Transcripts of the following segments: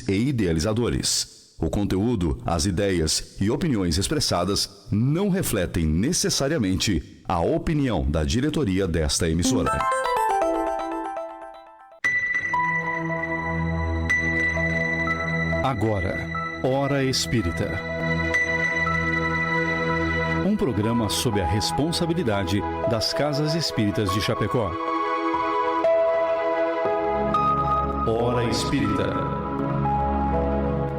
e idealizadores. O conteúdo, as ideias e opiniões expressadas não refletem necessariamente a opinião da diretoria desta emissora. Agora, Hora Espírita. Um programa sob a responsabilidade das Casas Espíritas de Chapecó. Hora Espírita.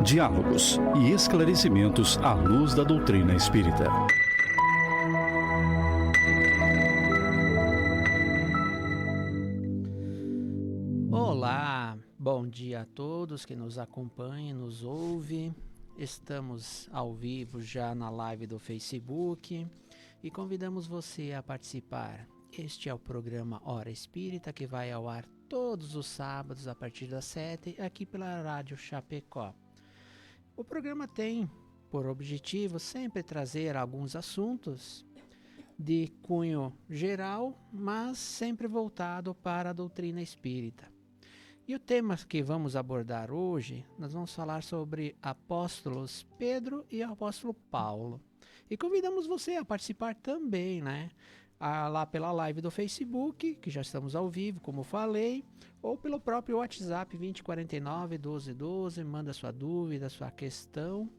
Diálogos e esclarecimentos à luz da doutrina espírita. Olá, bom dia a todos que nos acompanham, nos ouvem. Estamos ao vivo já na live do Facebook e convidamos você a participar. Este é o programa Hora Espírita, que vai ao ar todos os sábados a partir das 7 aqui pela Rádio Chapecó. O programa tem por objetivo sempre trazer alguns assuntos de cunho geral, mas sempre voltado para a doutrina espírita. E o tema que vamos abordar hoje, nós vamos falar sobre apóstolos Pedro e apóstolo Paulo. E convidamos você a participar também, lá pela live do Facebook, que já estamos ao vivo, como falei, ou pelo próprio WhatsApp 2049-1212, manda sua dúvida, sua questão,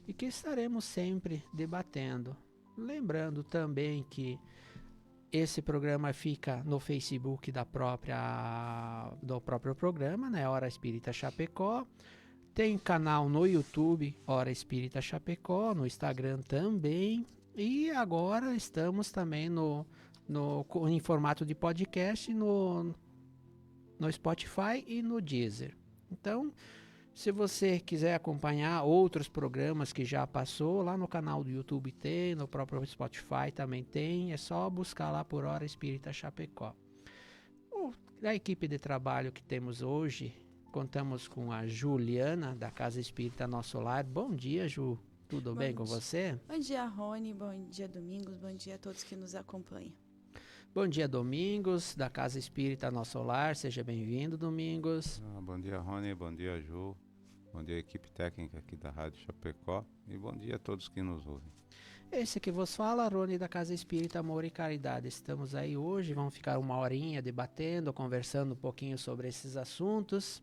e que estaremos sempre debatendo. Lembrando também que esse programa fica no Facebook do próprio programa, Hora Espírita Chapecó. Tem canal no YouTube, Hora Espírita Chapecó, no Instagram também. E agora estamos também em formato de podcast no Spotify e no Deezer. Então, se você quiser acompanhar outros programas que já passou, lá no canal do YouTube tem, no próprio Spotify também tem, é só buscar lá por Hora Espírita Chapecó. A equipe de trabalho que temos hoje, contamos com a Juliana, da Casa Espírita Nosso Lar. Bom dia, Ju. Tudo bem com você? Bom dia, Rony. Bom dia, Domingos. Bom dia a todos que nos acompanham. Bom dia, Domingos, da Casa Espírita Nosso Lar. Seja bem-vindo, Domingos. Bom dia, Rony. Bom dia, Ju. Bom dia, equipe técnica aqui da Rádio Chapecó. E bom dia a todos que nos ouvem. Esse que vos fala, Rony, da Casa Espírita Amor e Caridade. Estamos aí hoje, vamos ficar uma horinha debatendo, conversando um pouquinho sobre esses assuntos.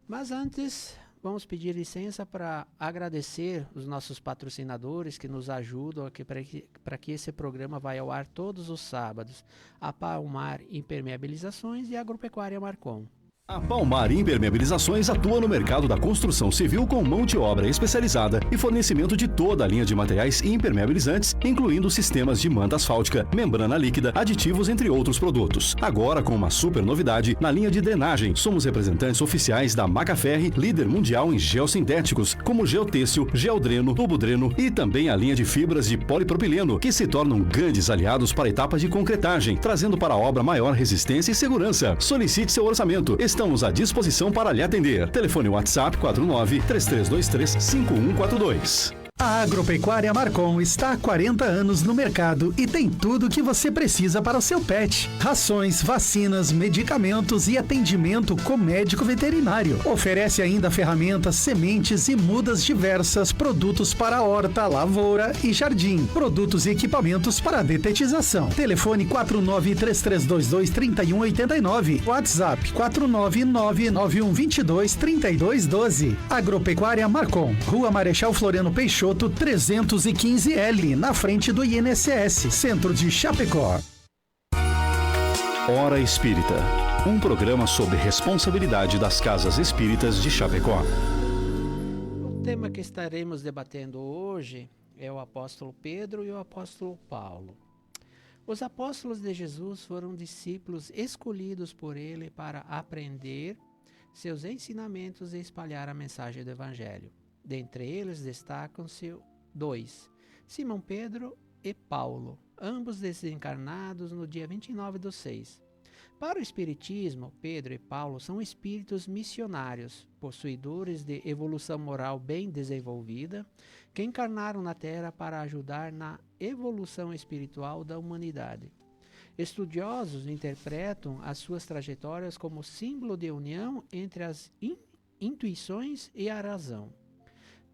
Mas antes, vamos pedir licença para agradecer os nossos patrocinadores que nos ajudam aqui para que esse programa vai ao ar todos os sábados. A Palmar Impermeabilizações e a Agropecuária Marcon. A Palmar Impermeabilizações atua no mercado da construção civil com mão de obra especializada e fornecimento de toda a linha de materiais impermeabilizantes, incluindo sistemas de manta asfáltica, membrana líquida, aditivos, entre outros produtos. Agora com uma super novidade na linha de drenagem. Somos representantes oficiais da Macaferri, líder mundial em geossintéticos, como geotêxtil, geodreno, tubodreno e também a linha de fibras de polipropileno, que se tornam grandes aliados para a etapa de concretagem, trazendo para a obra maior resistência e segurança. Solicite seu orçamento. Estamos à disposição para lhe atender. Telefone WhatsApp 49-3323-5142. A Agropecuária Marcon está há 40 anos no mercado e tem tudo o que você precisa para o seu pet. Rações, vacinas, medicamentos e atendimento com médico veterinário. Oferece ainda ferramentas, sementes e mudas diversas, produtos para horta, lavoura e jardim. Produtos e equipamentos para detetização. Telefone 49-3322-3189. WhatsApp 499-9122-3212. Agropecuária Marcon. Rua Marechal Floriano Peixoto, 315L, na frente do INSS, Centro de Chapecó. Hora Espírita, um programa sob responsabilidade das Casas Espíritas de Chapecó. O tema que estaremos debatendo hoje é o apóstolo Pedro e o apóstolo Paulo. Os apóstolos de Jesus foram discípulos escolhidos por ele para aprender seus ensinamentos e espalhar a mensagem do Evangelho. Dentre eles destacam-se dois, Simão Pedro e Paulo, ambos desencarnados no dia 29/6. Para o Espiritismo, Pedro e Paulo são espíritos missionários, possuidores de evolução moral bem desenvolvida, que encarnaram na Terra para ajudar na evolução espiritual da humanidade. Estudiosos interpretam as suas trajetórias como símbolo de união entre as intuições e a razão.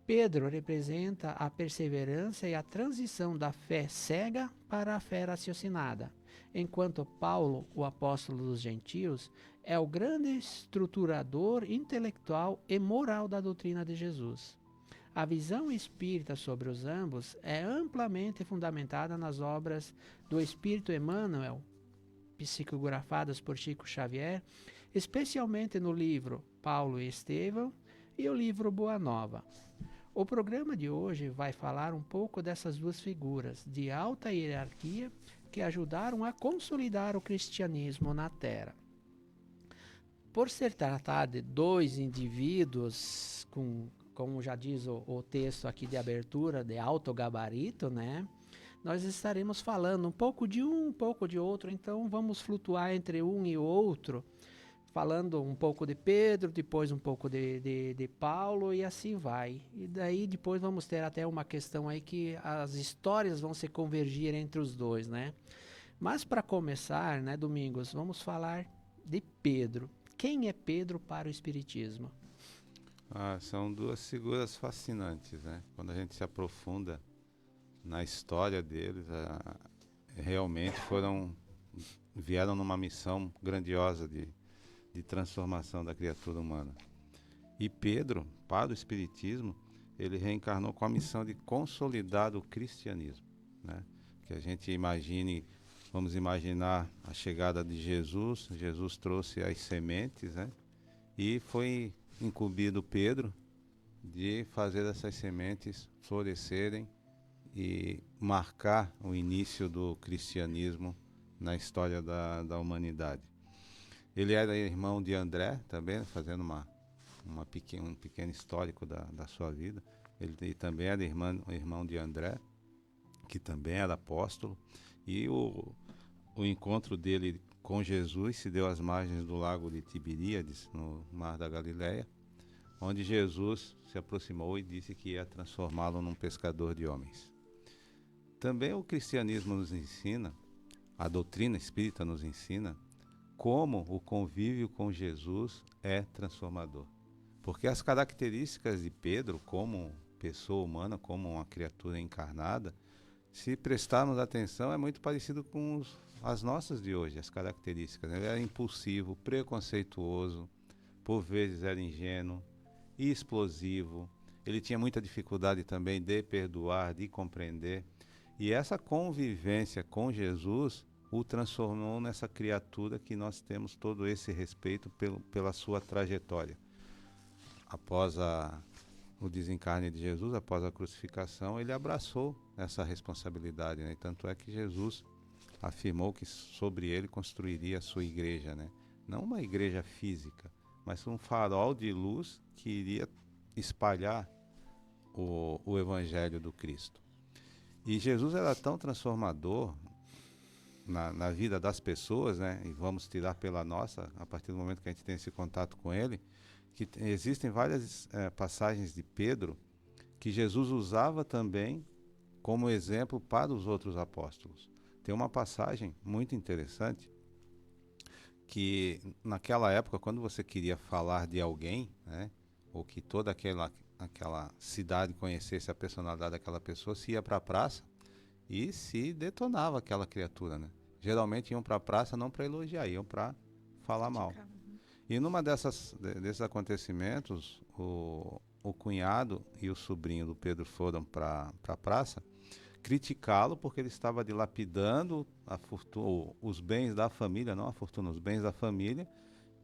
Pedro representa a perseverança e a transição da fé cega para a fé raciocinada, enquanto Paulo, o apóstolo dos gentios, é o grande estruturador intelectual e moral da doutrina de Jesus. A visão espírita sobre os ambos é amplamente fundamentada nas obras do Espírito Emmanuel, psicografadas por Chico Xavier, especialmente no livro Paulo e Estevão e o livro Boa Nova. O programa de hoje vai falar um pouco dessas duas figuras de alta hierarquia que ajudaram a consolidar o cristianismo na Terra. Por ser tratado de dois indivíduos como já diz o texto aqui de abertura, de alto gabarito, né? Nós estaremos falando um pouco de um pouco de outro, então vamos flutuar entre um e outro, falando um pouco de Pedro, depois um pouco de Paulo e assim vai. E daí depois vamos ter até uma questão aí que as histórias vão se convergir entre os dois, né? Mas para começar, né, Domingos, vamos falar de Pedro. Quem é Pedro para o Espiritismo? São duas figuras fascinantes, né? Quando a gente se aprofunda na história deles, realmente vieram numa missão grandiosa de transformação da criatura humana. E Pedro, para o Espiritismo, ele reencarnou com a missão de consolidar o cristianismo, né? Que a gente vamos imaginar a chegada de Jesus. Jesus trouxe as sementes, né? E foi incumbido Pedro de fazer essas sementes florescerem e marcar o início do cristianismo na história da humanidade. Ele era irmão de André, também, fazendo um pequeno histórico da sua vida. Ele também era irmão de André, que também era apóstolo, e o encontro dele com Jesus se deu às margens do lago de Tiberíades, no Mar da Galileia, onde Jesus se aproximou e disse que ia transformá-lo num pescador de homens. Também o cristianismo nos ensina, a doutrina espírita nos ensina, como o convívio com Jesus é transformador. Porque as características de Pedro, como pessoa humana, como uma criatura encarnada, se prestarmos atenção, é muito parecido com as nossas de hoje, as características. Ele era impulsivo, preconceituoso, por vezes era ingênuo, explosivo. Ele tinha muita dificuldade também de perdoar, de compreender. E essa convivência com Jesus o transformou nessa criatura que nós temos todo esse respeito pela sua trajetória. Após o desencarne de Jesus, após a crucificação, ele abraçou essa responsabilidade, né? Tanto é que Jesus afirmou que sobre ele construiria a sua igreja, né? Não uma igreja física, mas um farol de luz que iria espalhar o evangelho do Cristo. E Jesus era tão transformador na vida das pessoas, né? E vamos tirar pela nossa, a partir do momento que a gente tem esse contato com ele, que existem várias passagens de Pedro que Jesus usava também como exemplo para os outros apóstolos. Tem uma passagem muito interessante que naquela época, quando você queria falar de alguém, né, ou que toda aquela cidade conhecesse a personalidade daquela pessoa, se ia para a praça e se detonava aquela criatura, né? Geralmente iam para a praça não para elogiar, iam para falar mal. E numa desses acontecimentos, o cunhado e o sobrinho do Pedro foram para a praça criticá-lo porque ele estava dilapidando os bens da família, não a fortuna, os bens da família,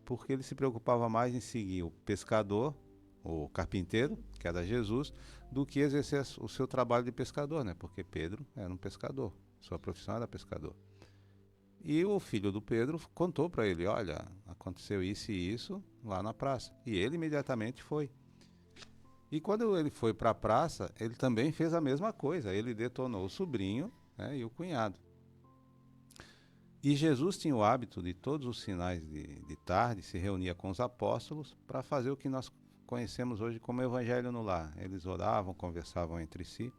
porque ele se preocupava mais em seguir o pescador, o carpinteiro, que era Jesus, do que exercer o seu trabalho de pescador, né? Porque Pedro era um pescador, sua profissão era pescador. E o filho do Pedro contou para ele, olha, aconteceu isso e isso lá na praça. E ele imediatamente foi. E quando ele foi para a praça, ele também fez a mesma coisa. Ele detonou o sobrinho, né, e o cunhado. E Jesus tinha o hábito de todos os finais de tarde, se reunia com os apóstolos para fazer o que nós conhecemos hoje como Evangelho no Lar. Eles oravam, conversavam entre si.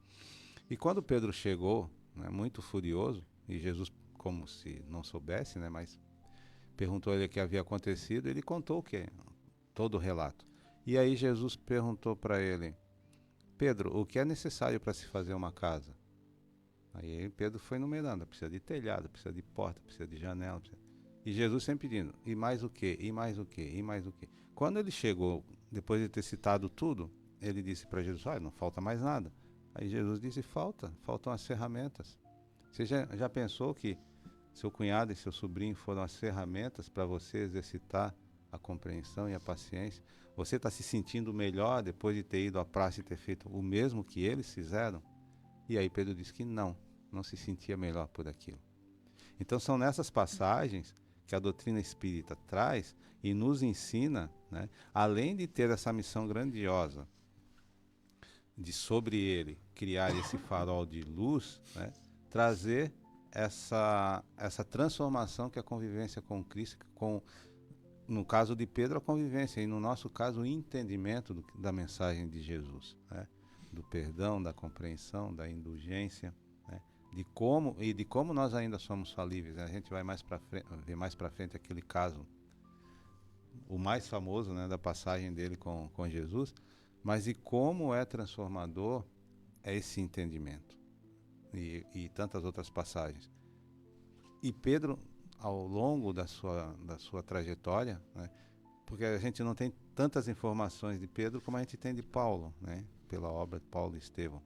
E quando Pedro chegou, né, muito furioso, e Jesus, como se não soubesse, né, mas perguntou ele o que havia acontecido, ele contou todo o relato. E aí Jesus perguntou para ele: Pedro, o que é necessário para se fazer uma casa? Aí Pedro foi numerando: precisa de telhado, precisa de porta, precisa de janela. E Jesus sempre pedindo: e mais o quê? E mais o quê? E mais o quê? Quando ele chegou, depois de ter citado tudo, ele disse para Jesus: olha, não falta mais nada. Aí Jesus disse: faltam as ferramentas. Você já pensou que seu cunhado e seu sobrinho foram as ferramentas para você exercitar a compreensão e a paciência? Você está se sentindo melhor depois de ter ido à praça e ter feito o mesmo que eles fizeram? E aí Pedro disse que não se sentia melhor por aquilo. Então são nessas passagens que a doutrina espírita traz e nos ensina, né, além de ter essa missão grandiosa de sobre ele criar esse farol de luz, né, trazer essa transformação que a convivência com Cristo, no caso de Pedro, a convivência, e no nosso caso, o entendimento da mensagem de Jesus, né, do perdão, da compreensão, da indulgência, né, de como nós ainda somos falíveis, né? A gente vai ver mais para frente aquele caso, o mais famoso, né, da passagem dele com Jesus, mas de como é transformador esse entendimento. E tantas outras passagens. E Pedro, ao longo da sua trajetória, né, porque a gente não tem tantas informações de Pedro como a gente tem de Paulo, né, pela obra de Paulo e Estevão.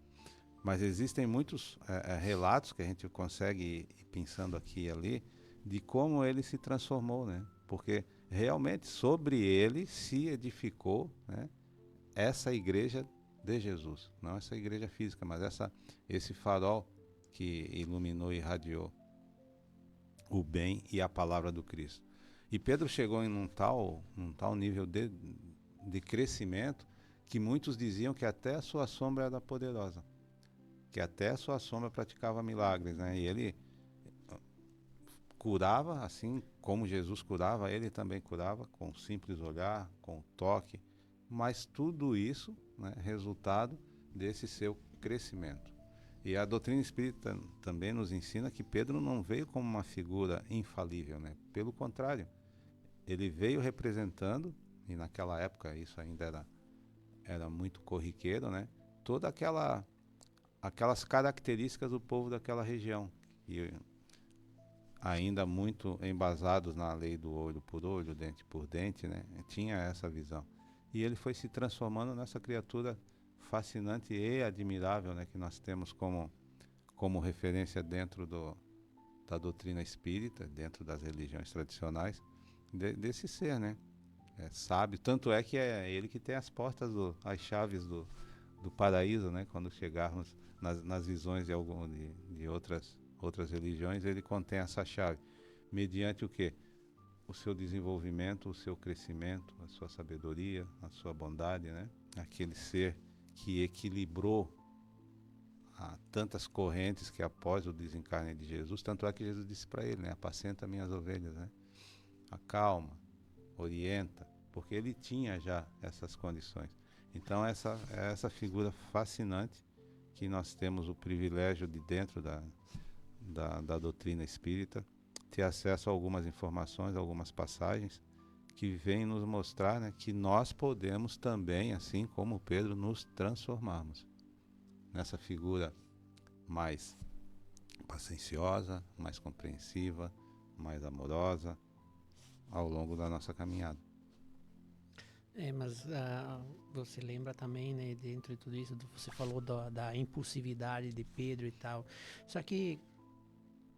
Mas existem muitos relatos que a gente consegue ir pensando aqui e ali de como ele se transformou, né, porque realmente sobre ele se edificou, né, essa igreja de Jesus, não essa igreja física, mas esse farol que iluminou e irradiou o bem e a palavra do Cristo. E Pedro chegou em um tal nível de crescimento que muitos diziam que até a sua sombra era poderosa, que até a sua sombra praticava milagres, né? E ele curava, assim como Jesus curava, ele também curava com um simples olhar, com um toque, mas tudo isso, né, resultado desse seu crescimento. E a doutrina espírita também nos ensina que Pedro não veio como uma figura infalível, né? Pelo contrário, ele veio representando, e naquela época isso ainda era muito corriqueiro, né? Toda aquelas características do povo daquela região, e ainda muito embasados na lei do olho por olho, dente por dente, né? Tinha essa visão. E ele foi se transformando nessa criatura fascinante e admirável, né, que nós temos como referência dentro da doutrina espírita, dentro das religiões tradicionais, desse ser, né, sábio. Tanto é que é ele que tem as chaves do paraíso, né, quando chegarmos nas visões de outras religiões, ele contém essa chave, mediante o quê? O seu desenvolvimento, o seu crescimento, a sua sabedoria, a sua bondade, né, aquele ser que equilibrou tantas correntes que após o desencarne de Jesus, tanto é que Jesus disse para ele, né, apacenta minhas ovelhas, né, acalma, orienta, porque ele tinha já essas condições. Então essa figura fascinante que nós temos o privilégio de dentro da doutrina espírita ter acesso a algumas informações, algumas passagens que vêm nos mostrar, né, que nós podemos também, assim como Pedro, nos transformarmos nessa figura mais pacienciosa, mais compreensiva, mais amorosa ao longo da nossa caminhada. Mas você lembra também, né, dentro de tudo isso, você falou da impulsividade de Pedro e tal. Só que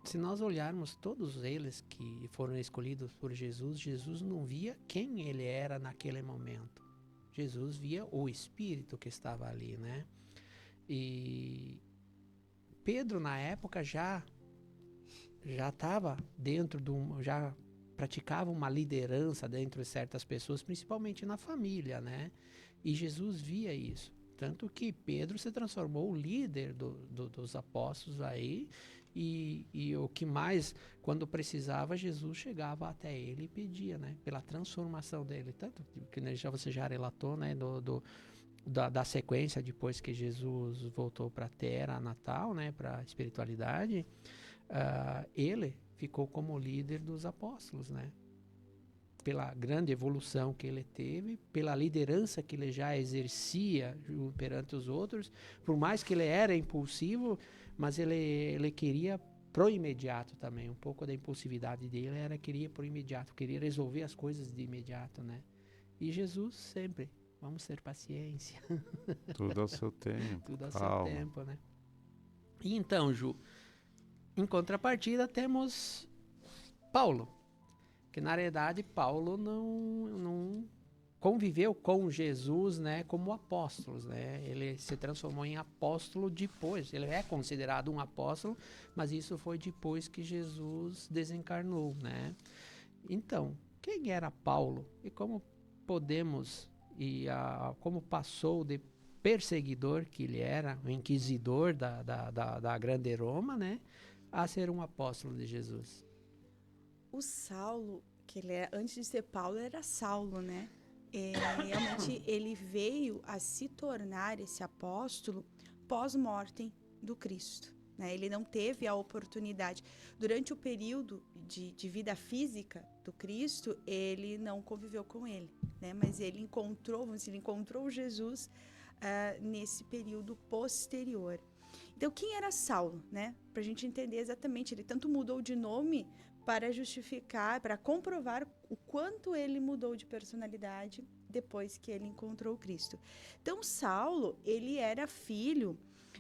se nós olharmos todos eles que foram escolhidos por Jesus, Jesus não via quem ele era naquele momento. Jesus via o Espírito que estava ali, né? E Pedro, na época, já estava já praticava uma liderança dentro de certas pessoas, principalmente na família, né? E Jesus via isso. Tanto que Pedro se transformou o líder dos apóstolos aí, e o que mais, quando precisava, Jesus chegava até ele e pedia, né? Pela transformação dele. Tanto que você já relatou, né? Da sequência depois que Jesus voltou para a Terra natal, né? Para a espiritualidade, ele ficou como líder dos apóstolos, né? pela grande evolução que ele teve, pela liderança que ele já exercia perante os outros, por mais que ele era impulsivo, mas ele queria pro imediato também, um pouco da impulsividade dele era queria pro imediato, queria resolver as coisas de imediato, né? E Jesus sempre, vamos ter paciência. Tudo ao seu tempo. Tudo ao seu calma. tempo, né? E então, Ju, em contrapartida temos Paulo, que na realidade Paulo não conviveu com Jesus, né, como apóstolos, né? Ele se transformou em apóstolo depois. Ele é considerado um apóstolo, mas isso foi depois que Jesus desencarnou, né? Então, quem era Paulo e como podemos como passou de perseguidor que ele era, o inquisidor da grande Roma, né, a ser um apóstolo de Jesus? O Saulo, que ele era, antes de ser Paulo, era Saulo, né? Realmente ele veio a se tornar esse apóstolo pós-mortem do Cristo, né? Ele não teve a oportunidade. Durante o período de vida física do Cristo, ele não conviveu com ele, né? Mas ele encontrou Jesus nesse período posterior. Então, quem era Saulo, né? Para a gente entender exatamente, ele tanto mudou de nome para justificar, para comprovar o quanto ele mudou de personalidade depois que ele encontrou Cristo. Então, Saulo, ele era filho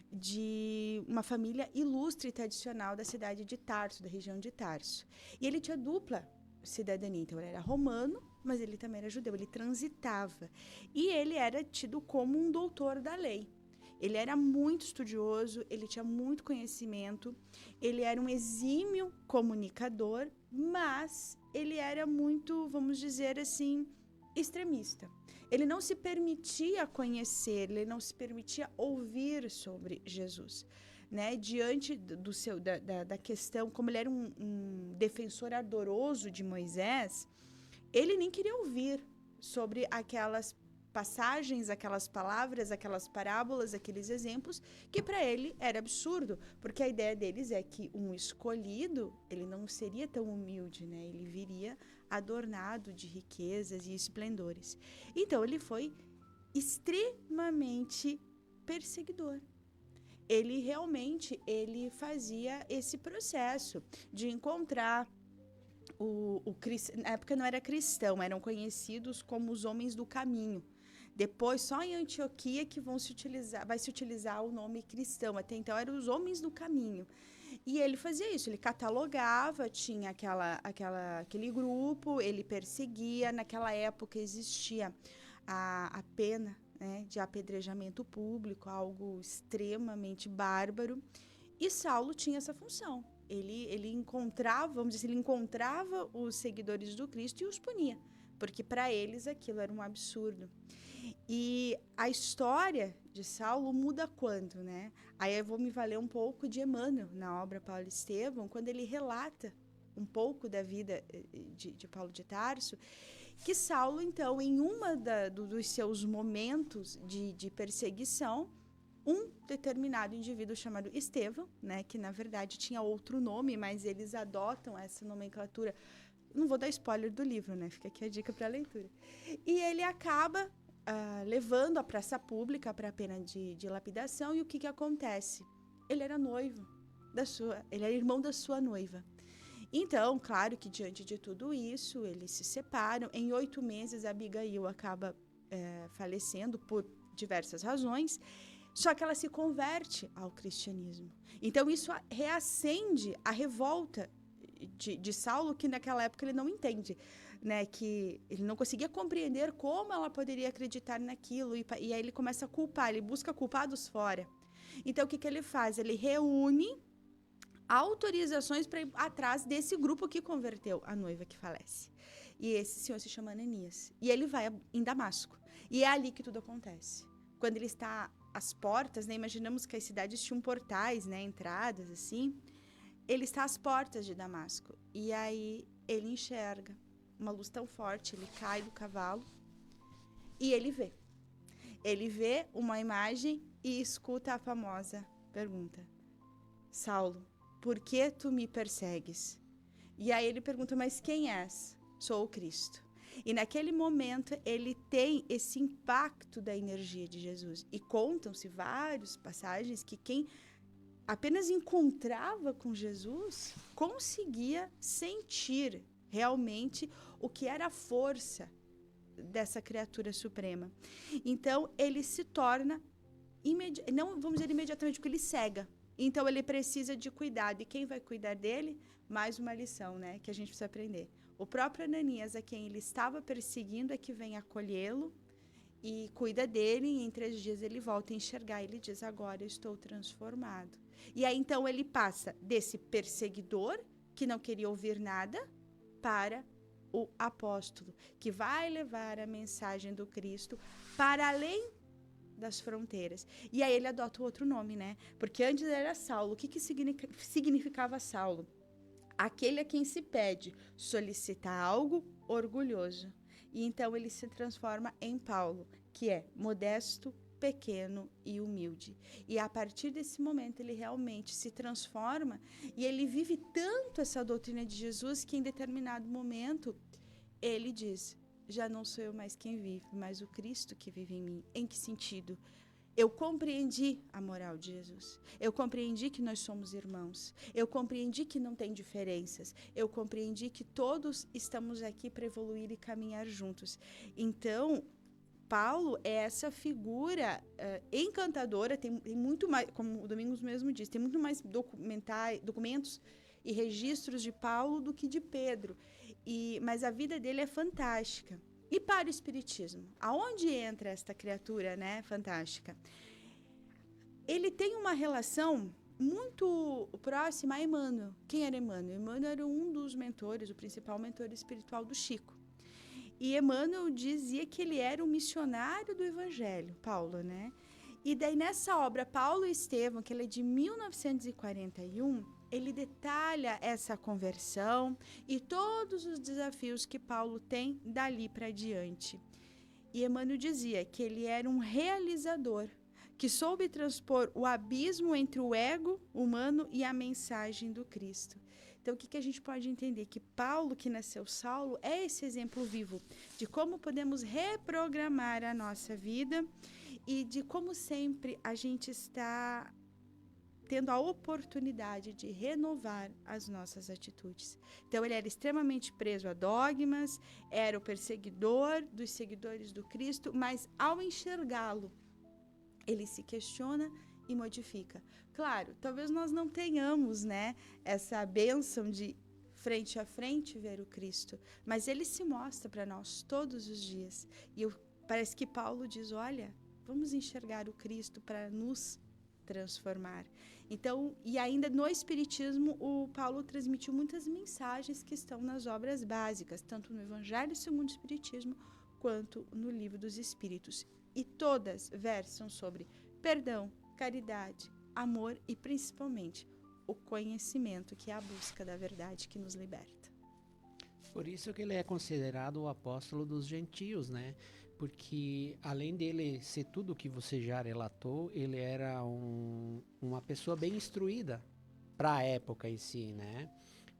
de uma família ilustre e tradicional da cidade de Tarso, da região de Tarso. E ele tinha dupla cidadania, então ele era romano, mas ele também era judeu, ele transitava. E ele era tido como um doutor da lei. Ele era muito estudioso, ele tinha muito conhecimento, ele era um exímio comunicador, mas ele era muito, vamos dizer assim, extremista. Ele não se permitia conhecer, ele não se permitia ouvir sobre Jesus, né? Diante da questão, como ele era um defensor ardoroso de Moisés, ele nem queria ouvir sobre aquelas passagens, aquelas palavras, aquelas parábolas, aqueles exemplos, que para ele era absurdo, porque a ideia deles é que um escolhido, ele não seria tão humilde, né? Ele viria adornado de riquezas e esplendores. Então, ele foi extremamente perseguidor. Ele realmente, ele fazia esse processo de encontrar na época não era cristão, eram conhecidos como os homens do caminho. Depois, só em Antioquia que vai se utilizar o nome cristão. Até então, eram os homens do caminho. E ele fazia isso, ele catalogava, tinha aquele grupo, ele perseguia. Naquela época existia a pena, né, de apedrejamento público, algo extremamente bárbaro. E Saulo tinha essa função. Ele encontrava, vamos dizer, ele encontrava os seguidores do Cristo e os punia, porque para eles aquilo era um absurdo. E a história de Saulo muda quando, né? Aí eu vou me valer um pouco de Emmanuel, na obra Paulo Estevão, quando ele relata um pouco da vida de Paulo de Tarso, que Saulo, então, em dos seus momentos de perseguição, um determinado indivíduo chamado Estevão, né, que na verdade tinha outro nome, mas eles adotam essa nomenclatura. Não vou dar spoiler do livro, né? Fica aqui a dica para a leitura. E ele acaba levando a praça pública para a pena de lapidação. E o que acontece? Ele era noivo ele era irmão da sua noiva. Então, claro que diante de tudo isso, eles se separam. Em 8 meses, Abigail acaba falecendo por diversas razões. Só que ela se converte ao cristianismo. Então, isso reacende a revolta de Saulo, que naquela época ele não entende, né? Que ele não conseguia compreender como ela poderia acreditar naquilo. E aí ele começa a culpar, ele busca culpados fora. Então, o que ele faz? Ele reúne autorizações para ir atrás desse grupo que converteu a noiva que falece. E esse senhor se chama Ananias. E ele vai em Damasco. E é ali que tudo acontece. Quando ele está às portas, né? Imaginamos que as cidades tinham portais, né? Entradas, assim. Ele está às portas de Damasco. E aí ele enxerga uma luz tão forte, ele cai do cavalo e ele vê. Ele vê uma imagem e escuta a famosa pergunta: Saulo, por que tu me persegues? E aí ele pergunta: mas quem és? Sou o Cristo. E naquele momento ele tem esse impacto da energia de Jesus. E contam-se várias passagens que quem apenas encontrava com Jesus conseguia sentir realmente o que era a força dessa criatura suprema. Então ele se torna, não vamos dizer imediatamente, porque ele cega. Então ele precisa de cuidado. E quem vai cuidar dele? Mais uma lição, né, que a gente precisa aprender. O próprio Ananias, a quem ele estava perseguindo, é que vem acolhê-lo e cuida dele, e em 3 dias ele volta a enxergar, e ele diz, agora eu estou transformado. E aí então ele passa desse perseguidor, que não queria ouvir nada, para o apóstolo, que vai levar a mensagem do Cristo para além das fronteiras. E aí ele adota o outro nome, né? Porque antes era Saulo. O que significava Saulo? Aquele a quem se pede, solicita algo orgulhoso. E então ele se transforma em Paulo, que é modesto, pequeno e humilde. E a partir desse momento ele realmente se transforma e ele vive tanto essa doutrina de Jesus que em determinado momento ele diz, já não sou eu mais quem vive, mas o Cristo que vive em mim. Em que sentido? Eu compreendi a moral de Jesus. Eu compreendi que nós somos irmãos. Eu compreendi que não tem diferenças. Eu compreendi que todos estamos aqui para evoluir e caminhar juntos. Então, Paulo é essa figura encantadora, tem muito mais, como o Domingos mesmo disse, tem muito mais documentos e registros de Paulo do que de Pedro. Mas a vida dele é fantástica. E para o Espiritismo? Aonde entra esta criatura, né, fantástica? Ele tem uma relação muito próxima a Emmanuel. Quem era Emmanuel? Emmanuel era um dos mentores, o principal mentor espiritual do Chico. E Emmanuel dizia que ele era um missionário do Evangelho, Paulo, né? E daí nessa obra, Paulo e Estevão, que ele é de 1941, ele detalha essa conversão e todos os desafios que Paulo tem dali para diante. E Emmanuel dizia que ele era um realizador, que soube transpor o abismo entre o ego humano e a mensagem do Cristo. Então, o que a gente pode entender? Que Paulo, que nasceu Saulo, é esse exemplo vivo de como podemos reprogramar a nossa vida e de como sempre a gente está tendo a oportunidade de renovar as nossas atitudes. Então, ele era extremamente preso a dogmas, era o perseguidor dos seguidores do Cristo, mas ao enxergá-lo, ele se questiona e modifica. Claro, talvez nós não tenhamos, né, essa bênção de frente a frente ver o Cristo, mas ele se mostra para nós todos os dias. E parece que Paulo diz, olha, vamos enxergar o Cristo para nos transformar. Então, e ainda no Espiritismo, o Paulo transmitiu muitas mensagens que estão nas obras básicas, tanto no Evangelho segundo o Espiritismo, quanto no Livro dos Espíritos. E todas versam sobre perdão, caridade, amor e, principalmente, o conhecimento, que é a busca da verdade que nos liberta. Por isso que ele é considerado o apóstolo dos gentios, né? Porque, além dele ser tudo o que você já relatou, ele era uma pessoa bem instruída para a época em si, né?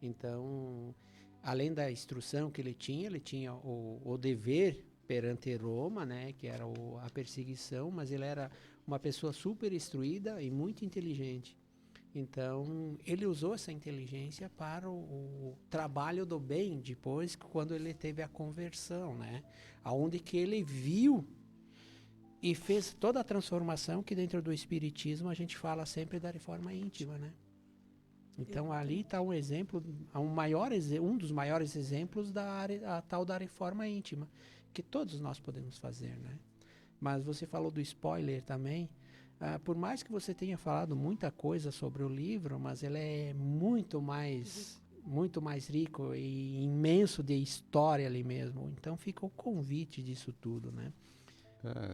Então, além da instrução que ele tinha o dever perante Roma, né? Que era a perseguição, mas ele era uma pessoa super instruída e muito inteligente. Então, ele usou essa inteligência para o trabalho do bem depois, quando ele teve a conversão, né? Onde que ele viu e fez toda a transformação que dentro do Espiritismo a gente fala sempre da reforma íntima, né? Então, ali está um exemplo, um dos maiores exemplos a tal da reforma íntima, que todos nós podemos fazer, né? Mas você falou do spoiler também. Por mais que você tenha falado muita coisa sobre o livro, mas ele é muito mais rico e imenso de história ali mesmo. Então fica o convite disso tudo, né?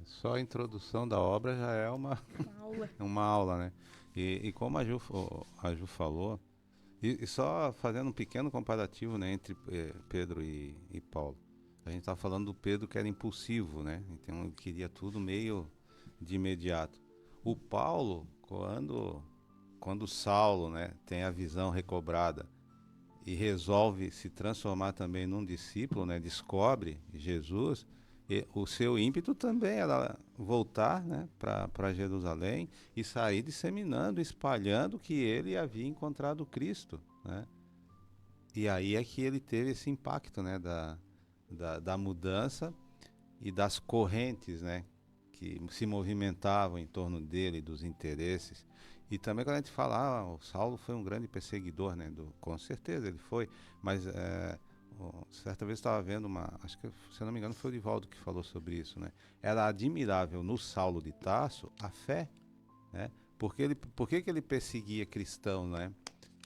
Só a introdução da obra já é uma aula. uma aula, né? E como a Ju falou, e só fazendo um pequeno comparativo, né, entre Pedro e Paulo. A gente estava falando do Pedro, que era impulsivo, né? Então ele queria tudo meio de imediato. O Paulo, quando Saulo, né, tem a visão recobrada, e resolve se transformar também num discípulo, né, descobre Jesus, e o seu ímpeto também era voltar, né, para Jerusalém e sair disseminando, espalhando que ele havia encontrado Cristo, né? E aí é que ele teve esse impacto, né, da mudança e das correntes, né, que se movimentavam em torno dele, dos interesses. E também quando a gente fala, o Saulo foi um grande perseguidor, né, com certeza ele foi, mas certa vez estava vendo acho que, se eu não me engano, foi o Divaldo que falou sobre isso, né? Era admirável no Saulo de Tarso a fé, né? Por que que ele perseguia cristãos, né?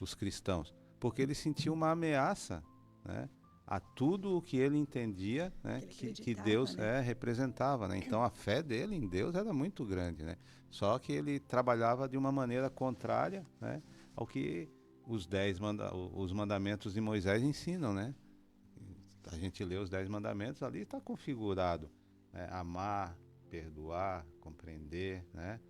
Os cristãos? Porque ele sentia uma ameaça, né, a tudo o que ele entendia, né, que Deus, né? representava, né? Então a fé dele em Deus era muito grande, né? Só que ele trabalhava de uma maneira contrária, né, ao que os mandamentos de Moisés ensinam, né? A gente lê os 10 mandamentos, ali está configurado, né? Amar, perdoar, compreender, né?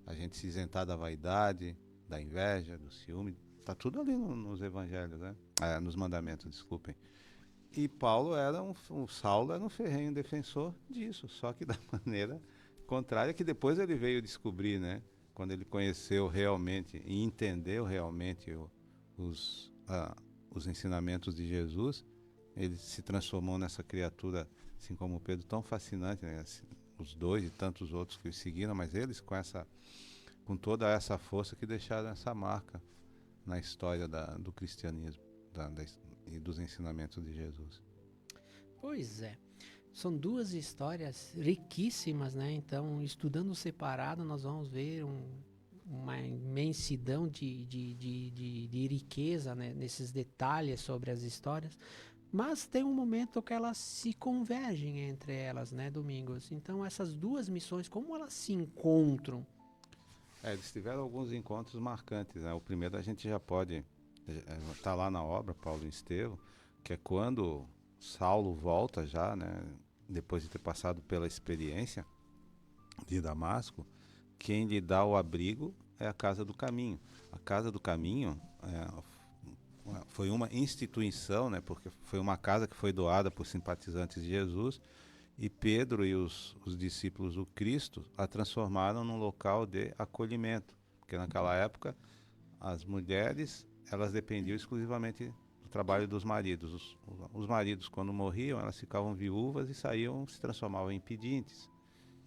A gente se isentar da vaidade, da inveja, do ciúme, está tudo ali nos evangelhos, né? Nos mandamentos, desculpem. E Saulo era um ferrenho defensor disso, só que da maneira contrária, que depois ele veio descobrir, né? Quando ele conheceu realmente e entendeu realmente os ensinamentos de Jesus, ele se transformou nessa criatura, assim como Pedro, tão fascinante, né? Os dois e tantos outros que o seguiram, mas eles com toda essa força que deixaram essa marca na história do cristianismo e dos ensinamentos de Jesus. Pois é. São duas histórias riquíssimas, né? Então, estudando separado, nós vamos ver uma imensidão de riqueza, né, nesses detalhes sobre as histórias. Mas tem um momento que elas se convergem entre elas, né, Domingos? Então, essas duas missões, como elas se encontram? Eles tiveram alguns encontros marcantes, né? O primeiro a gente já pode tá lá na obra, Paulo e Estevão, que é quando Saulo volta já, né, depois de ter passado pela experiência de Damasco, quem lhe dá o abrigo é a Casa do Caminho. A Casa do Caminho foi uma instituição, né, porque foi uma casa que foi doada por simpatizantes de Jesus, e Pedro e os discípulos do Cristo a transformaram num local de acolhimento, porque naquela época as mulheres, elas dependiam exclusivamente do trabalho dos maridos. Os maridos, quando morriam, elas ficavam viúvas e se transformavam em pedintes.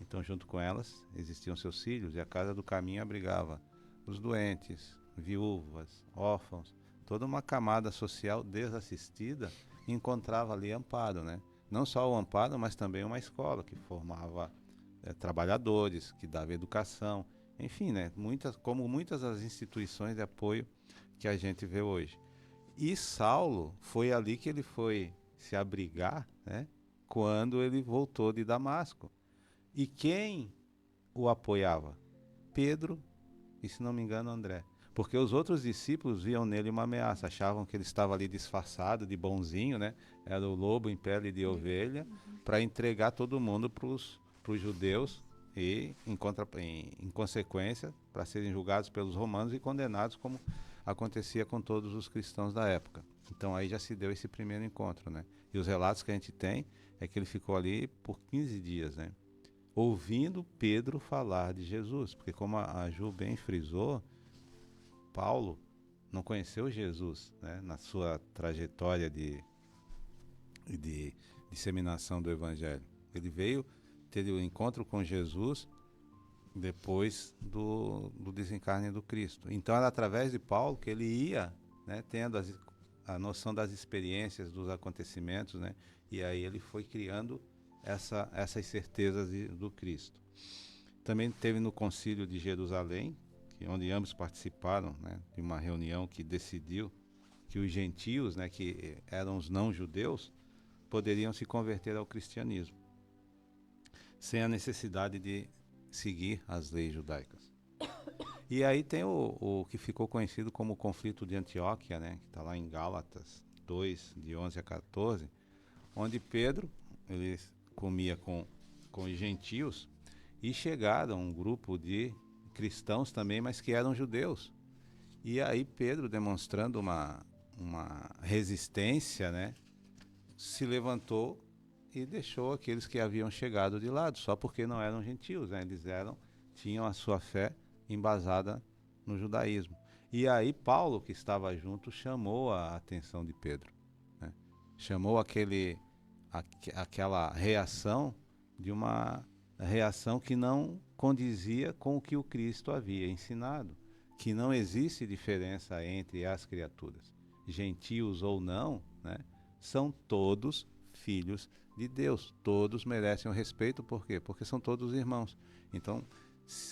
Então, junto com elas, existiam seus filhos, e a Casa do Caminho abrigava os doentes, viúvas, órfãos, toda uma camada social desassistida encontrava ali amparo, né? Não só o amparo, mas também uma escola que formava trabalhadores, que dava educação, enfim, né? Como muitas das instituições de apoio que a gente vê hoje. E Saulo, foi ali que ele foi se abrigar, né, quando ele voltou de Damasco. E quem o apoiava? Pedro e, se não me engano, André. Porque os outros discípulos viam nele uma ameaça, achavam que ele estava ali disfarçado de bonzinho, né? Era o lobo em pele de ovelha, para entregar todo mundo para os judeus e, em consequência, para serem julgados pelos romanos e condenados, como acontecia com todos os cristãos da época. Então aí já se deu esse primeiro encontro, né? E os relatos que a gente tem é que ele ficou ali por 15 dias, né, ouvindo Pedro falar de Jesus, porque como a Ju bem frisou, Paulo não conheceu Jesus, né, na sua trajetória de disseminação do Evangelho. Ele veio ter o encontro com Jesus depois do desencarne do Cristo. Então era através de Paulo que ele ia, né, tendo a noção das experiências, dos acontecimentos, né, e aí ele foi criando essas certezas do Cristo. Também teve no Concílio de Jerusalém, onde ambos participaram, né, de uma reunião que decidiu que os gentios, né, que eram os não-judeus, poderiam se converter ao cristianismo, sem a necessidade de seguir as leis judaicas. E aí tem o que ficou conhecido como o conflito de Antioquia, né, que está lá em Gálatas 2, de 11 a 14, onde Pedro ele comia com os gentios, e chegaram um grupo de cristãos também, mas que eram judeus. E aí Pedro, demonstrando uma resistência, né, se levantou e deixou aqueles que haviam chegado de lado, só porque não eram gentios, né? Eles tinham a sua fé embasada no judaísmo. E aí Paulo, que estava junto, chamou a atenção de Pedro, né? Chamou aquela reação de uma reação que não condizia com o que o Cristo havia ensinado, que não existe diferença entre as criaturas, gentios ou não, né? São todos filhos de Deus, todos merecem o respeito. Por quê? Porque são todos irmãos. Então,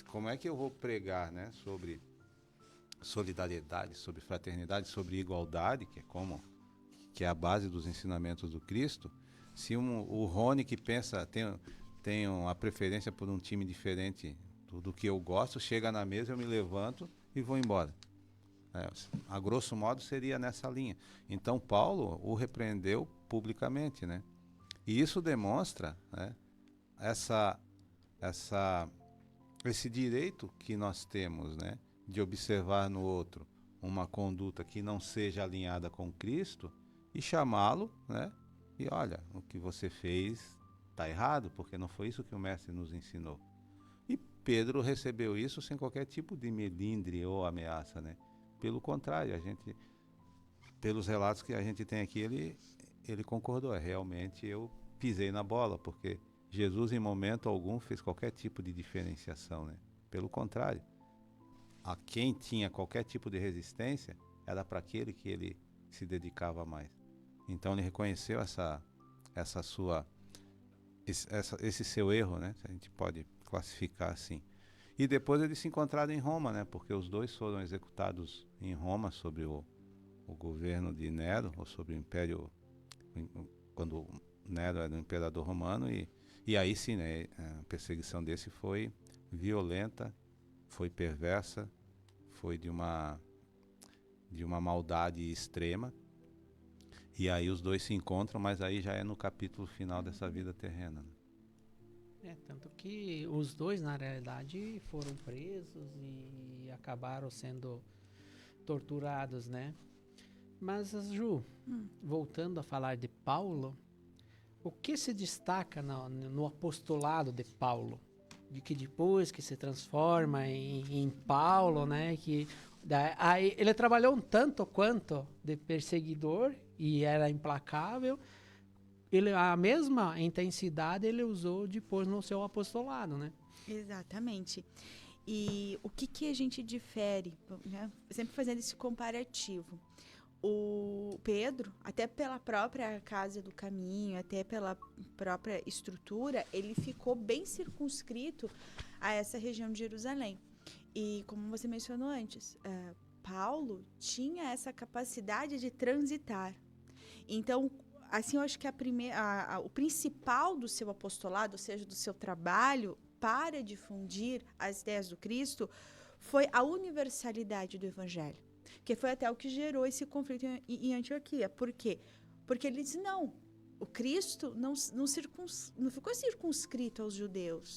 como é que eu vou pregar, né, sobre solidariedade, sobre fraternidade, sobre igualdade, que é a base dos ensinamentos do Cristo, se o Rony, que pensa, tem a preferência por um time diferente do que eu gosto, chega na mesa, eu me levanto e vou embora. A grosso modo seria nessa linha. Então Paulo o repreendeu publicamente, né? E isso demonstra, né, esse direito que nós temos, né, de observar no outro uma conduta que não seja alinhada com Cristo e chamá-lo, né? E olha, o que você fez está errado, porque não foi isso que o mestre nos ensinou. E Pedro recebeu isso sem qualquer tipo de melindre ou ameaça, né? Pelo contrário, pelos relatos que a gente tem aqui, ele concordou. Realmente eu pisei na bola, porque Jesus em momento algum fez qualquer tipo de diferenciação, né? Pelo contrário, a quem tinha qualquer tipo de resistência era para aquele que ele se dedicava mais. Então ele reconheceu esse seu erro, né? A gente pode classificar assim. E depois eles se encontraram em Roma, né? Porque os dois foram executados em Roma sobre o governo de Nero, ou sobre o Império, quando Nero era o imperador romano, e aí sim, né? A perseguição desse foi violenta, foi perversa, foi de uma maldade extrema. E aí os dois se encontram, mas aí já é no capítulo final dessa vida terrena, né? Tanto que os dois, na realidade, foram presos e acabaram sendo torturados, né? Mas, Ju, voltando a falar de Paulo, o que se destaca no apostolado de Paulo? De que depois que se transforma em Paulo, né? Aí ele trabalhou um tanto quanto de perseguidor e era implacável. A mesma intensidade ele usou depois no seu apostolado, né? Exatamente. E o que a gente difere, né? Sempre fazendo esse comparativo. O Pedro, até pela própria Casa do Caminho, até pela própria estrutura, ele ficou bem circunscrito a essa região de Jerusalém. E como você mencionou antes, Paulo tinha essa capacidade de transitar. Então, assim, eu acho que o principal do seu apostolado, ou seja, do seu trabalho para difundir as ideias do Cristo, foi a universalidade do Evangelho, que foi até o que gerou esse conflito em Antioquia. Por quê? Porque ele disse, não, o Cristo não ficou circunscrito aos judeus,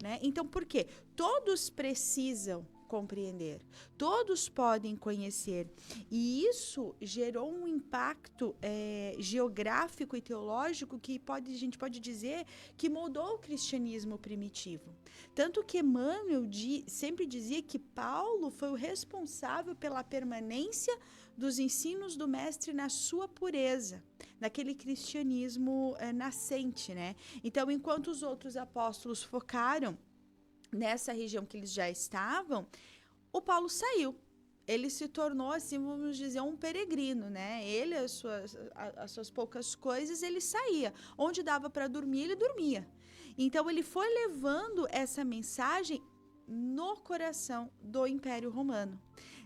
né? Então, por quê? Todos precisam compreender, todos podem conhecer, e isso gerou um impacto geográfico e teológico que a gente pode dizer que moldou o cristianismo primitivo. Tanto que Emmanuel sempre dizia que Paulo foi o responsável pela permanência dos ensinos do mestre na sua pureza, naquele cristianismo nascente, né? Então, enquanto os outros apóstolos focaram nessa região que eles já estavam, o Paulo saiu. Ele se tornou, assim, vamos dizer, um peregrino, né? Ele, as suas poucas coisas, ele saía. Onde dava para dormir, ele dormia. Então, ele foi levando essa mensagem no coração do Império Romano,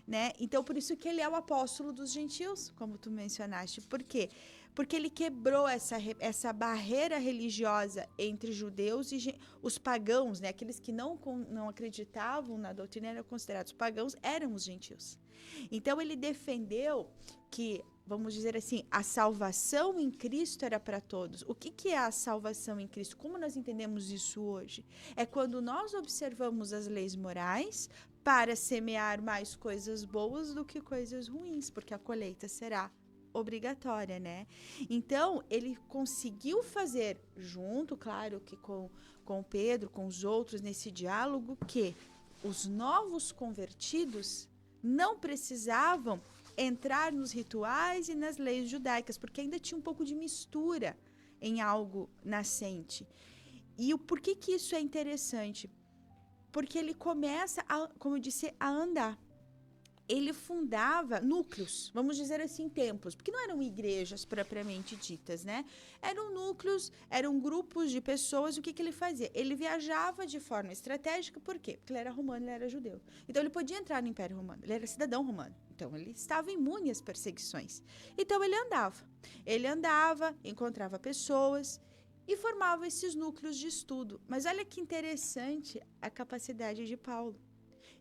né? Então, por isso que ele é o apóstolo dos gentios, como tu mencionaste. Por quê? Porque ele quebrou essa barreira religiosa entre judeus e os pagãos, né? Aqueles que não acreditavam na doutrina, eram considerados pagãos, eram os gentios. Então, ele defendeu que, vamos dizer assim, a salvação em Cristo era para todos. O que é a salvação em Cristo? Como nós entendemos isso hoje? É quando nós observamos as leis morais para semear mais coisas boas do que coisas ruins, porque a colheita será obrigatória, né? Então, ele conseguiu fazer, junto, claro, que com Pedro, com os outros, nesse diálogo, que os novos convertidos não precisavam entrar nos rituais e nas leis judaicas, porque ainda tinha um pouco de mistura em algo nascente. E o porquê que isso é interessante? Porque ele começa, como eu disse, a andar. Ele fundava núcleos, vamos dizer assim, templos, porque não eram igrejas propriamente ditas, né? Eram núcleos, eram grupos de pessoas. O que ele fazia? Ele viajava de forma estratégica, por quê? Porque ele era romano, ele era judeu. Então, ele podia entrar no Império Romano, ele era cidadão romano. Então, ele estava imune às perseguições. Então, ele andava, encontrava pessoas e formava esses núcleos de estudo. Mas olha que interessante a capacidade de Paulo.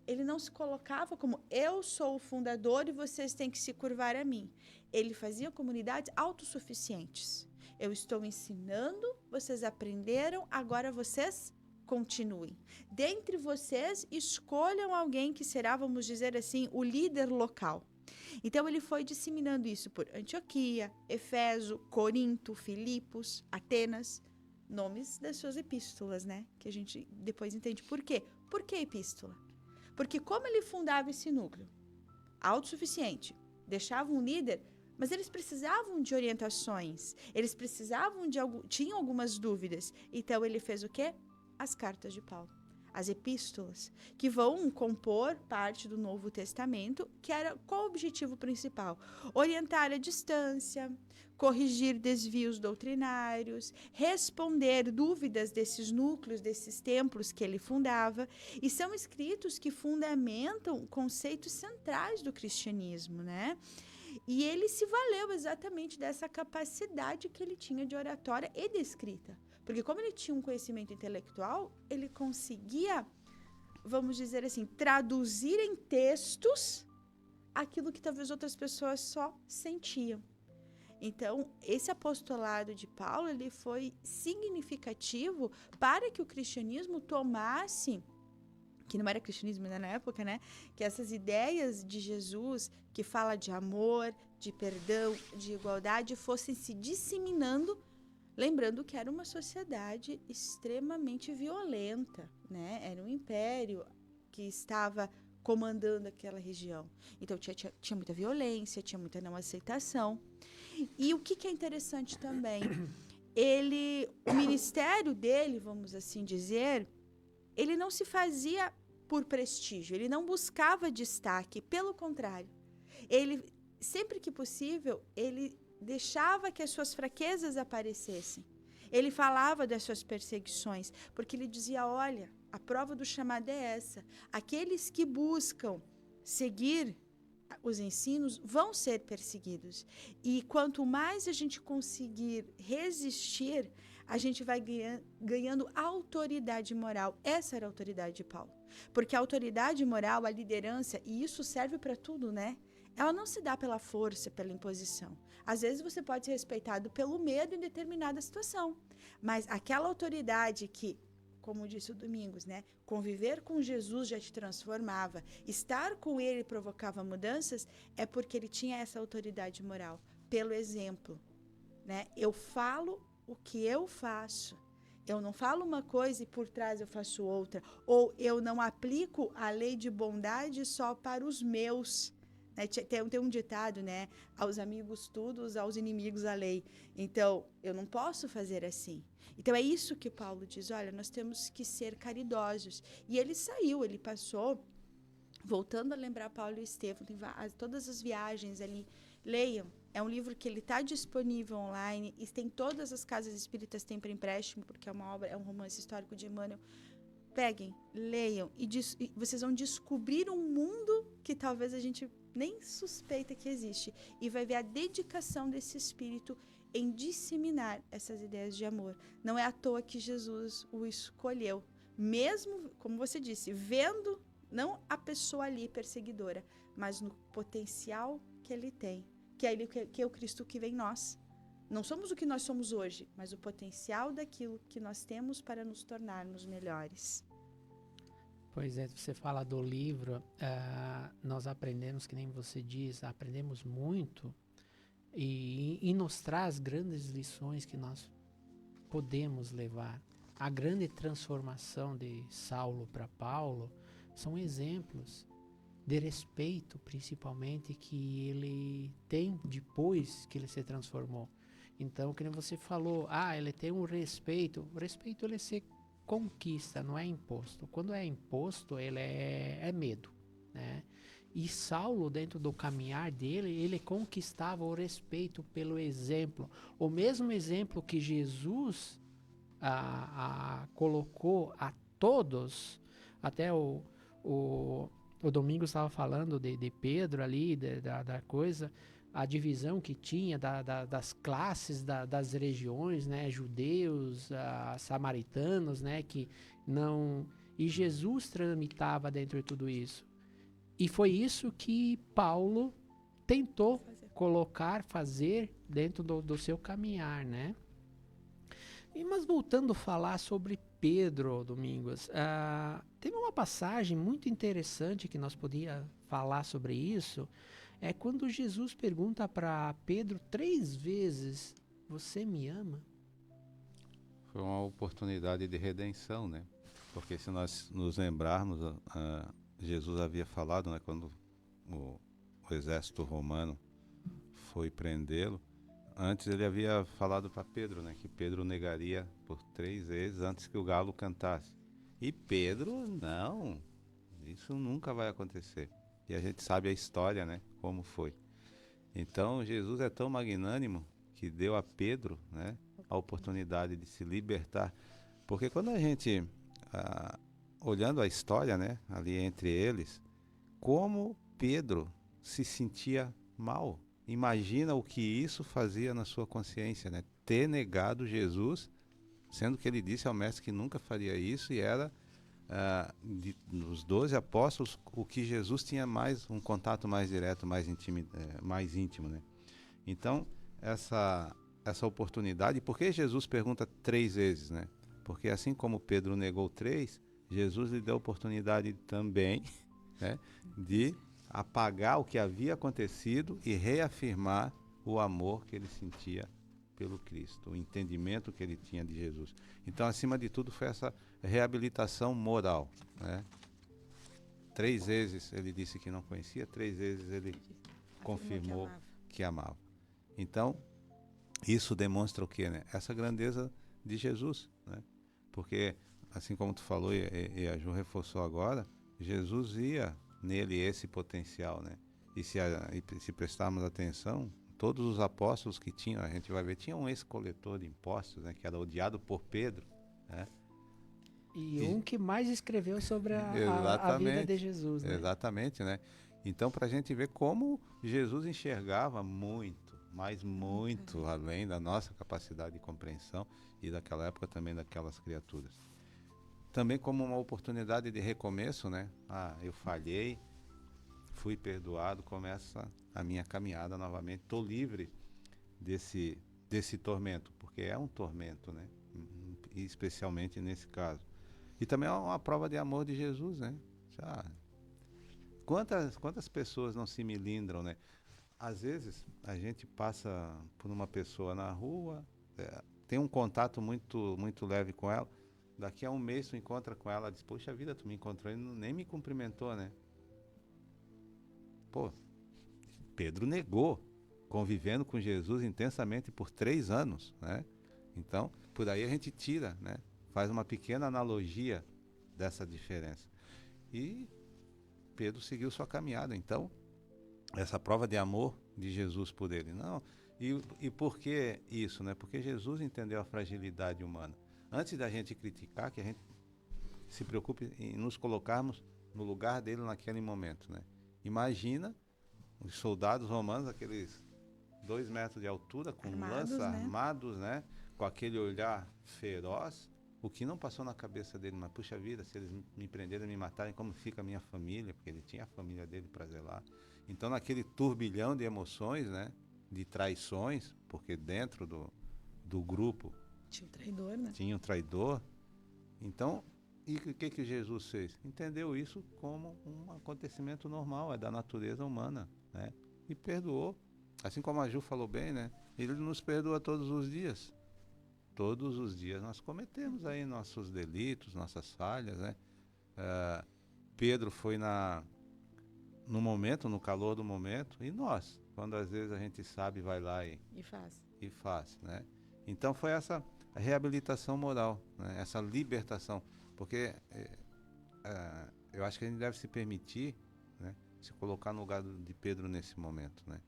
Ele não se colocava como eu sou o fundador e vocês têm que se curvar a mim. Ele fazia comunidades autossuficientes. Eu estou ensinando, vocês aprenderam, agora vocês continuem. Dentre vocês, escolham alguém que será, vamos dizer assim, o líder local. Então, ele foi disseminando isso por Antioquia, Éfeso, Corinto, Filipos, Atenas, nomes das suas epístolas, né? Que a gente depois entende por quê. Por que epístola? Porque como ele fundava esse núcleo autossuficiente, deixava um líder, mas eles precisavam de orientações, eles precisavam de algo, tinham algumas dúvidas. Então ele fez o quê? As cartas de Paulo, as epístolas, que vão compor parte do Novo Testamento, que era qual o objetivo principal? Orientar a distância, corrigir desvios doutrinários, responder dúvidas desses núcleos, desses templos que ele fundava, e são escritos que fundamentam conceitos centrais do cristianismo, né? E ele se valeu exatamente dessa capacidade que ele tinha de oratória e de escrita, porque como ele tinha um conhecimento intelectual, ele conseguia, vamos dizer assim, traduzir em textos aquilo que talvez outras pessoas só sentiam. Então, esse apostolado de Paulo, ele foi significativo para que o cristianismo tomasse, que não era cristianismo ainda na época, né? Que essas ideias de Jesus, que fala de amor, de perdão, de igualdade, fossem se disseminando, lembrando que era uma sociedade extremamente violenta, né? Era um império que estava comandando aquela região. Então, tinha muita violência, tinha muita não aceitação. E o que é interessante também, o ministério dele, vamos assim dizer, ele não se fazia por prestígio, ele não buscava destaque, pelo contrário. Ele, sempre que possível, ele deixava que as suas fraquezas aparecessem. Ele falava das suas perseguições, porque ele dizia, olha, a prova do chamado é essa. Aqueles que buscam seguir os ensinos vão ser perseguidos. E quanto mais a gente conseguir resistir, a gente vai ganhando autoridade moral. Essa era a autoridade de Paulo. Porque a autoridade moral, a liderança, e isso serve para tudo, né? Ela não se dá pela força, pela imposição. Às vezes você pode ser respeitado pelo medo em determinada situação. Mas aquela autoridade que, como disse o Domingos, né? Conviver com Jesus já te transformava. Estar com ele provocava mudanças, é porque ele tinha essa autoridade moral. Pelo exemplo, né? Eu falo o que eu faço. Eu não falo uma coisa e por trás eu faço outra. Ou eu não aplico a lei de bondade só para os meus. Tem um ditado, né? Aos amigos tudo, aos inimigos a lei. Então, eu não posso fazer assim. Então, é isso que Paulo diz. Olha, nós temos que ser caridosos. E ele saiu, ele passou, voltando a lembrar Paulo e Estevão, tem todas as viagens ali. Leiam. É um livro que ele está disponível online e tem todas as casas espíritas têm para empréstimo, porque é uma obra, é um romance histórico de Emmanuel. Peguem, leiam e vocês vão descobrir um mundo que talvez a gente nem suspeita que existe. E vai ver a dedicação desse espírito em disseminar essas ideias de amor. Não é à toa que Jesus o escolheu. Mesmo, como você disse, vendo não a pessoa ali perseguidora, mas no potencial que ele tem. Que é o Cristo que vem em nós. Não somos o que nós somos hoje, mas o potencial daquilo que nós temos para nos tornarmos melhores. Pois é, você fala do livro, nós aprendemos, que nem você diz, aprendemos muito e nos traz grandes lições que nós podemos levar. A grande transformação de Saulo para Paulo são exemplos de respeito, principalmente, que ele tem depois que ele se transformou. Então, como você falou, ele tem um respeito. O respeito ele se conquista, não é imposto. Quando é imposto, ele é medo, né? E Saulo, dentro do caminhar dele, ele conquistava o respeito pelo exemplo. O mesmo exemplo que Jesus colocou a todos, até o Domingos estava falando de Pedro ali, da coisa, a divisão que tinha das classes, das regiões, né, judeus, samaritanos, né, que não... E Jesus tramitava dentro de tudo isso. E foi isso que Paulo tentou fazer dentro do seu caminhar, né? Mas voltando a falar sobre Pedro, Domingos, teve uma passagem muito interessante que nós podíamos falar sobre isso, é quando Jesus pergunta para Pedro 3 vezes, você me ama? Foi uma oportunidade de redenção, né? Porque se nós nos lembrarmos, Jesus havia falado, né, quando o exército romano foi prendê-lo, antes ele havia falado para Pedro, né, que Pedro negaria por 3 vezes antes que o galo cantasse. E Pedro, não, isso nunca vai acontecer. E a gente sabe a história, né, como foi. Então Jesus é tão magnânimo que deu a Pedro, né, a oportunidade de se libertar. Porque quando a gente, olhando a história, né, ali entre eles, como Pedro se sentia mal. Imagina o que isso fazia na sua consciência, né? Ter negado Jesus, sendo que ele disse ao mestre que nunca faria isso, e era dos 12 apóstolos o que Jesus tinha mais um contato mais direto, mais íntimo, né? Então essa oportunidade, por que Jesus pergunta 3 vezes, né? Porque assim como Pedro negou 3, Jesus lhe deu a oportunidade também, né, de apagar o que havia acontecido e reafirmar o amor que ele sentia pelo Cristo, o entendimento que ele tinha de Jesus. Então, acima de tudo, foi essa reabilitação moral, né? 3 vezes ele disse que não conhecia, 3 vezes ele confirmou que amava. Então, isso demonstra o quê, né? Essa grandeza de Jesus, né? Porque, assim como tu falou e a Ju reforçou agora, Jesus via nele esse potencial, né? E se prestarmos atenção, todos os apóstolos que tinham, a gente vai ver, tinha um ex-coletor de impostos, né, que era odiado por Pedro, né? E um que mais escreveu sobre a vida de Jesus, né? Exatamente, né? Então, para a gente ver como Jesus enxergava muito, mas muito além da nossa capacidade de compreensão e daquela época também daquelas criaturas. Também como uma oportunidade de recomeço, né? Eu falhei, fui perdoado, começa a minha caminhada novamente. Estou livre desse tormento, porque é um tormento, né? E especialmente nesse caso. E também é uma prova de amor de Jesus, né? Quantas pessoas não se milindram, né? Às vezes a gente passa por uma pessoa na rua, tem um contato muito, muito leve com ela. Daqui a um mês tu encontra com ela, diz, poxa vida, tu me encontrou e nem me cumprimentou, né? Pô, Pedro negou, convivendo com Jesus intensamente por 3 anos, né? Então, por aí a gente tira, né? Faz uma pequena analogia dessa diferença. E Pedro seguiu sua caminhada, então, essa prova de amor de Jesus por ele. Não, e por que isso, né? Porque Jesus entendeu a fragilidade humana. Antes da gente criticar, que a gente se preocupe em nos colocarmos no lugar dele naquele momento, né? Imagina os soldados romanos, aqueles 2 metros de altura, com lança, armados, né? Com aquele olhar feroz. O que não passou na cabeça dele, mas puxa vida, se eles me prenderem, me matarem, como fica a minha família? Porque ele tinha a família dele para zelar. Então, naquele turbilhão de emoções, né? De traições, porque dentro do grupo tinha um traidor, né? Tinha um traidor. Então, e o que Jesus fez? Entendeu isso como um acontecimento normal, é da natureza humana, né? E perdoou. Assim como a Ju falou bem, né? Ele nos perdoa todos os dias. Todos os dias nós cometemos aí nossos delitos, nossas falhas, né? Pedro foi no momento, no calor do momento, e nós, quando às vezes a gente sabe, vai lá e faz, né? Então foi essa reabilitação moral, né? Essa libertação, porque eu acho que a gente deve se permitir, né? Se colocar no lugar de Pedro nesse momento, né?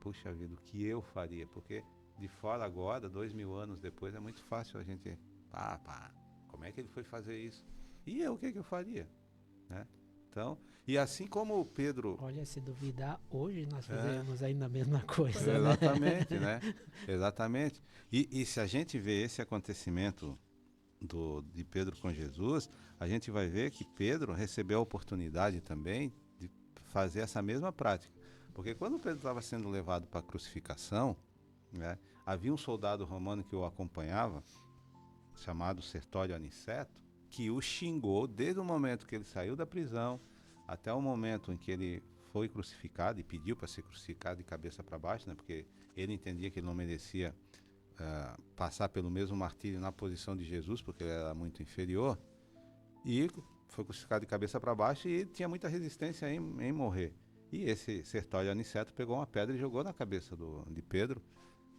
Puxa vida, o que eu faria? Porque de fora agora, 2000 anos depois, é muito fácil a gente... como é que ele foi fazer isso? E eu, o que eu faria? Né? Então, e assim como o Pedro... Olha, se duvidar, hoje nós fazemos ainda a mesma coisa, Exatamente, né? Exatamente. E se a gente vê esse acontecimento de Pedro com Jesus, a gente vai ver que Pedro recebeu a oportunidade também de fazer essa mesma prática. Porque quando Pedro estava sendo levado para a crucificação, né, havia um soldado romano que o acompanhava, chamado Sertório Aniceto, que o xingou desde o momento que ele saiu da prisão até o momento em que ele foi crucificado e pediu para ser crucificado de cabeça para baixo, né, porque ele entendia que ele não merecia passar pelo mesmo martírio na posição de Jesus, porque ele era muito inferior, e foi crucificado de cabeça para baixo e tinha muita resistência em morrer. E esse Sertório Aniceto pegou uma pedra e jogou na cabeça de Pedro,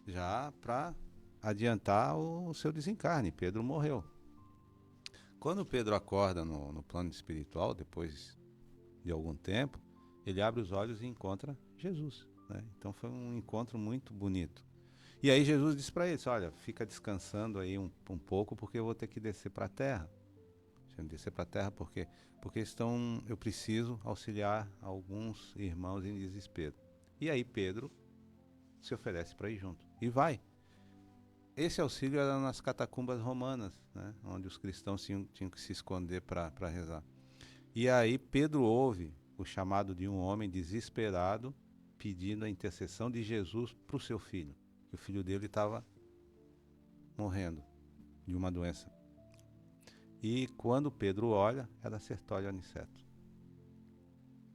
já para adiantar o seu desencarne. Pedro morreu. Quando Pedro acorda no plano espiritual, depois de algum tempo, ele abre os olhos e encontra Jesus, né? Então foi um encontro muito bonito. E aí Jesus disse para ele, olha, fica descansando aí um pouco, porque eu vou ter que descer para a terra. Descer para a terra porque eu preciso auxiliar alguns irmãos em desespero. E aí Pedro se oferece para ir junto. E vai. Esse auxílio era nas catacumbas romanas, né, onde os cristãos tinham que se esconder para rezar. E aí Pedro ouve o chamado de um homem desesperado pedindo a intercessão de Jesus para o seu filho. Que o filho dele estava morrendo de uma doença. E quando Pedro olha, era Sertório Aniceto.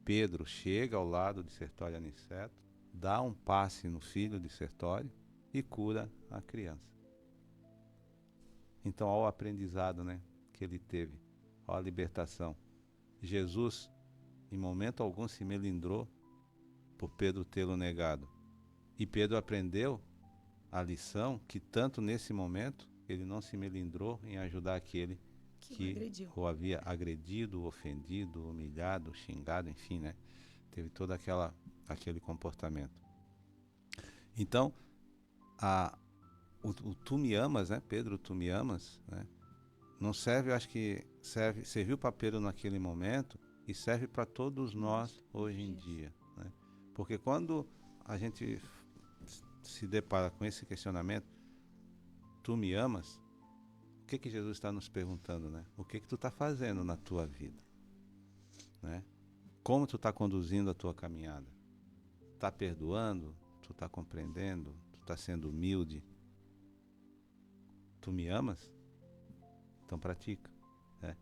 Pedro chega ao lado de Sertório Aniceto, dá um passe no filho de Sertório e cura a criança. Então, olha o aprendizado, né, que ele teve, olha a libertação. Jesus, em momento algum, se melindrou por Pedro tê-lo negado. E Pedro aprendeu a lição que tanto nesse momento ele não se melindrou em ajudar aquele que o havia agredido, ofendido, humilhado, xingado, enfim, né? Teve todo aquele comportamento. Então, o tu me amas, né? Pedro, tu me amas, né? Não serve, eu acho que serviu para Pedro naquele momento e serve para todos nós hoje em dia, né? Porque quando a gente se depara com esse questionamento, tu me amas? O que Jesus está nos perguntando, né? O que tu está fazendo na tua vida, né? Como tu está conduzindo a tua caminhada? Está perdoando? Tu está compreendendo? Tu está sendo humilde? Tu me amas? Então pratica, né?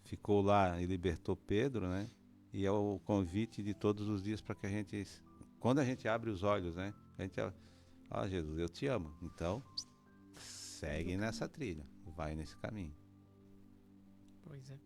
Ficou lá e libertou Pedro, né? E é o convite de todos os dias para que a gente, quando a gente abre os olhos, né? A gente, Jesus, eu te amo. Então, segue nessa trilha. Vai nesse caminho. Pois é.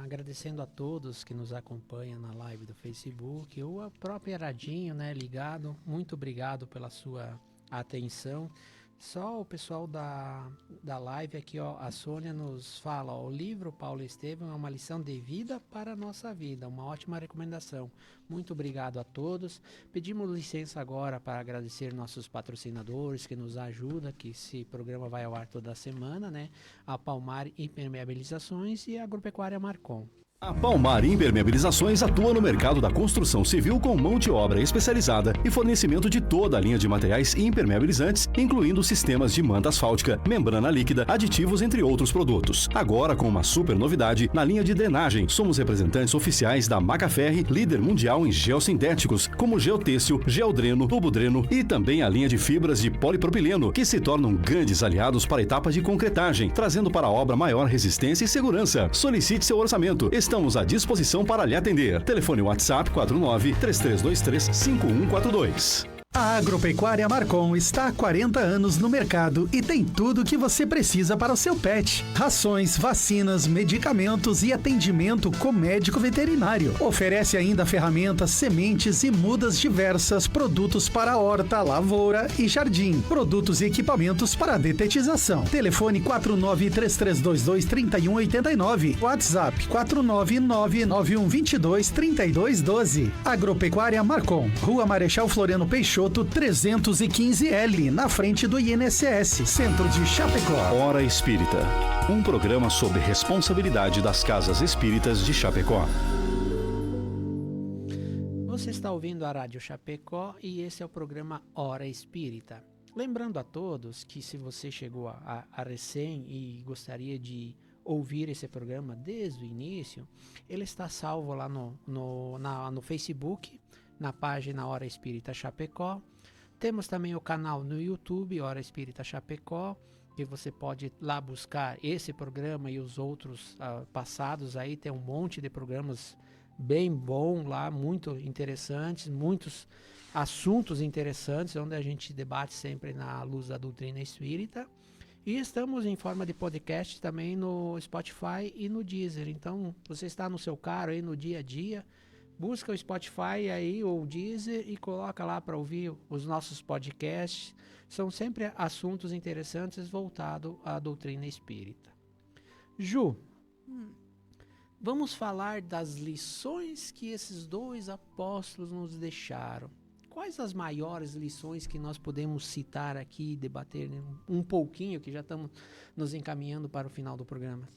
Agradecendo a todos que nos acompanham na live do Facebook, ou a própria Radinho, né, ligado. Muito obrigado pela sua atenção. Só o pessoal da live aqui, ó, a Sônia nos fala, ó, o livro Paulo Estevam é uma lição de vida para a nossa vida, uma ótima recomendação. Muito obrigado a todos. Pedimos licença agora para agradecer nossos patrocinadores que nos ajudam, que esse programa vai ao ar toda semana, né? A Palmar Impermeabilizações e a Agropecuária Marcon. A Palmar Impermeabilizações atua no mercado da construção civil com mão de obra especializada e fornecimento de toda a linha de materiais impermeabilizantes, incluindo sistemas de manta asfáltica, membrana líquida, aditivos, entre outros produtos. Agora com uma super novidade na linha de drenagem. Somos representantes oficiais da Macaferri, líder mundial em geossintéticos, como geotêxtil, geodreno, tubodreno e também a linha de fibras de polipropileno, que se tornam grandes aliados para a etapa de concretagem, trazendo para a obra maior resistência e segurança. Solicite seu orçamento. Estamos à disposição para lhe atender. Telefone WhatsApp 49 3323 5142. A Agropecuária Marcon está há 40 anos no mercado e tem tudo o que você precisa para o seu pet. Rações, vacinas, medicamentos e atendimento com médico veterinário. Oferece ainda ferramentas, sementes e mudas diversas, produtos para horta, lavoura e jardim. Produtos e equipamentos para detetização. Telefone 4933223189. WhatsApp 49991223212. Agropecuária Marcon. Rua Marechal Floriano Peixoto, 315L, na frente do INSS, Centro de Chapecó. Hora Espírita, um programa sobre responsabilidade das casas espíritas de Chapecó. Você está ouvindo a Rádio Chapecó e esse é o programa Hora Espírita. Lembrando a todos que se você chegou a recém e gostaria de ouvir esse programa desde o início, ele está salvo lá no Facebook, na página Hora Espírita Chapecó. Temos também o canal no YouTube, Hora Espírita Chapecó, que você pode lá buscar esse programa e os outros passados aí. Tem um monte de programas bem bom lá, muito interessantes, muitos assuntos interessantes, onde a gente debate sempre na luz da doutrina espírita. E estamos em forma de podcast também no Spotify e no Deezer. Então, você está no seu carro aí no dia a dia, busca o Spotify aí ou o Deezer e coloca lá para ouvir os nossos podcasts. São sempre assuntos interessantes voltados à doutrina espírita. Ju, vamos falar das lições que esses dois apóstolos nos deixaram. Quais as maiores lições que nós podemos citar aqui e debater um pouquinho, que já estamos nos encaminhando para o final do programa?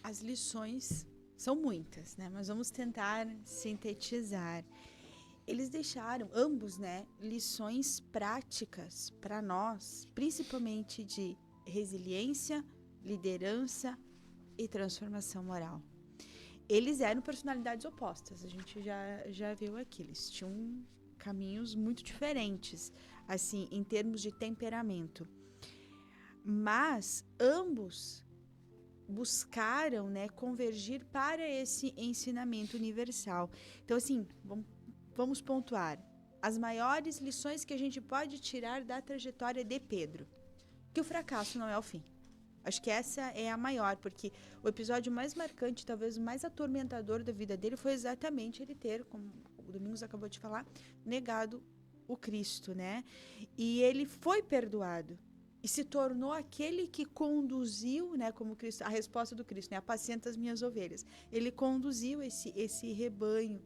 As lições são muitas, né? Mas vamos tentar sintetizar. Eles deixaram, ambos, né, lições práticas para nós, principalmente de resiliência, liderança e transformação moral. Eles eram personalidades opostas, a gente já viu aqui. Eles tinham caminhos muito diferentes, assim, em termos de temperamento. Mas ambos buscaram, né, convergir para esse ensinamento universal. Então, assim, vamos pontuar as maiores lições que a gente pode tirar da trajetória de Pedro. Que o fracasso não é o fim. Acho que essa é a maior, porque o episódio mais marcante, talvez o mais atormentador da vida dele, foi exatamente ele ter, como o Domingos acabou de falar, negado o Cristo, né? E ele foi perdoado e se tornou aquele que conduziu, né, como Cristo, a resposta do Cristo, né, apacenta as minhas ovelhas. Ele conduziu esse rebanho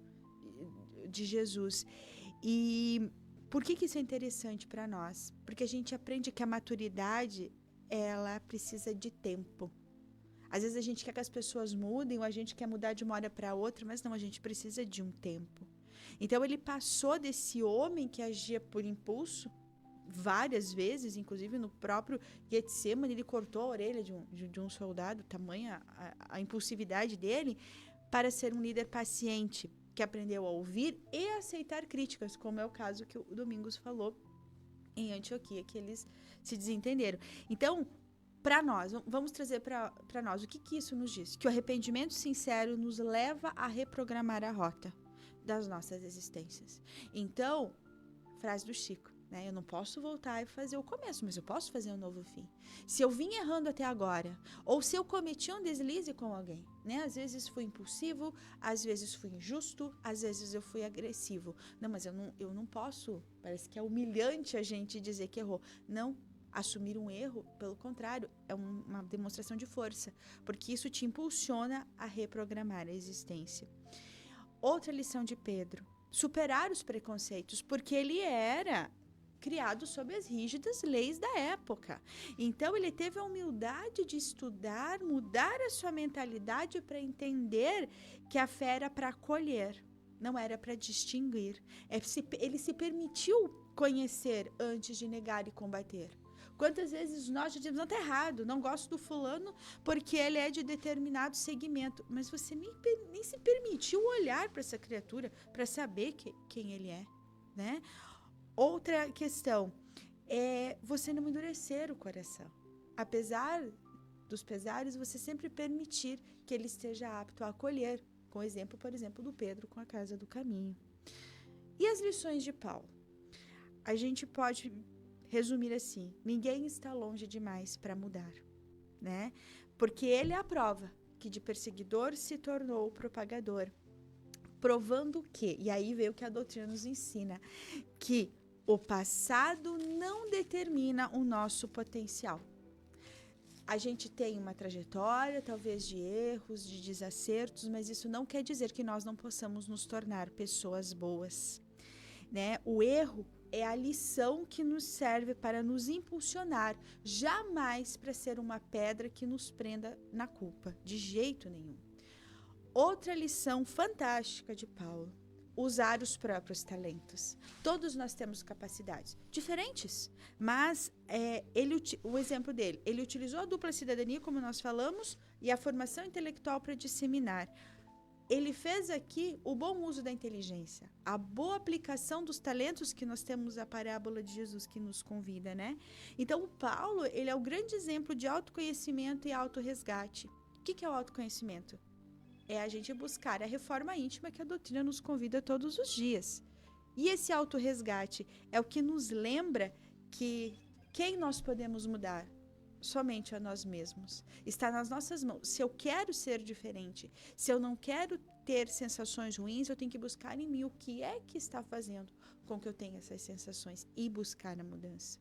de Jesus. E por que isso é interessante para nós? Porque a gente aprende que a maturidade, ela precisa de tempo. Às vezes a gente quer que as pessoas mudem, ou a gente quer mudar de uma hora para outra, mas não, a gente precisa de um tempo. Então ele passou desse homem que agia por impulso, várias vezes, inclusive no próprio Getsemane, ele cortou a orelha de um soldado, tamanha a impulsividade dele, para ser um líder paciente, que aprendeu a ouvir e aceitar críticas, como é o caso que o Domingos falou em Antioquia, que eles se desentenderam. Então, para nós, vamos trazer para nós, o que isso nos diz? Que o arrependimento sincero nos leva a reprogramar a rota das nossas existências. Então, frase do Chico, né? Eu não posso voltar e fazer o começo, mas eu posso fazer um novo fim. Se eu vim errando até agora, ou se eu cometi um deslize com alguém, né? Às vezes fui impulsivo, às vezes fui injusto, às vezes eu fui agressivo. Não, mas eu não posso, parece que é humilhante a gente dizer que errou. Não, assumir um erro, pelo contrário, é uma demonstração de força, porque isso te impulsiona a reprogramar a existência. Outra lição de Pedro, superar os preconceitos, porque ele era criado sob as rígidas leis da época. Então, ele teve a humildade de estudar, mudar a sua mentalidade para entender que a fé era para acolher, não era para distinguir. Ele se permitiu conhecer antes de negar e combater. Quantas vezes nós já dizemos, não, está errado, não gosto do fulano porque ele é de determinado segmento. Mas você nem se permitiu olhar para essa criatura para saber quem ele é, né? Outra questão é você não endurecer o coração. Apesar dos pesares, você sempre permitir que ele esteja apto a acolher. Com o exemplo, por exemplo, do Pedro com a Casa do Caminho. E as lições de Paulo? a gente pode resumir assim: ninguém está longe demais para mudar, né? Porque ele é a prova que de perseguidor se tornou propagador, provando que, e aí veio o que a doutrina nos ensina, que o passado não determina o nosso potencial. A gente tem uma trajetória, talvez de erros, de desacertos, mas isso não quer dizer que nós não possamos nos tornar pessoas boas, né? O erro é a lição que nos serve para nos impulsionar, jamais para ser uma pedra que nos prenda na culpa, de jeito nenhum. Outra lição fantástica de Paulo: usar os próprios talentos. Todos nós temos capacidades diferentes, mas o exemplo dele, ele utilizou a dupla cidadania, como nós falamos, e a formação intelectual para disseminar. Ele fez aqui o bom uso da inteligência, a boa aplicação dos talentos, que nós temos a parábola de Jesus que nos convida, né? Então, o Paulo, ele é o grande exemplo de autoconhecimento e autorresgate. O que é o autoconhecimento? É a gente buscar a reforma íntima que a doutrina nos convida todos os dias. E esse autorresgate é o que nos lembra que quem nós podemos mudar? Somente a nós mesmos. Está nas nossas mãos. Se eu quero ser diferente, se eu não quero ter sensações ruins, eu tenho que buscar em mim o que é que está fazendo com que eu tenha essas sensações e buscar a mudança.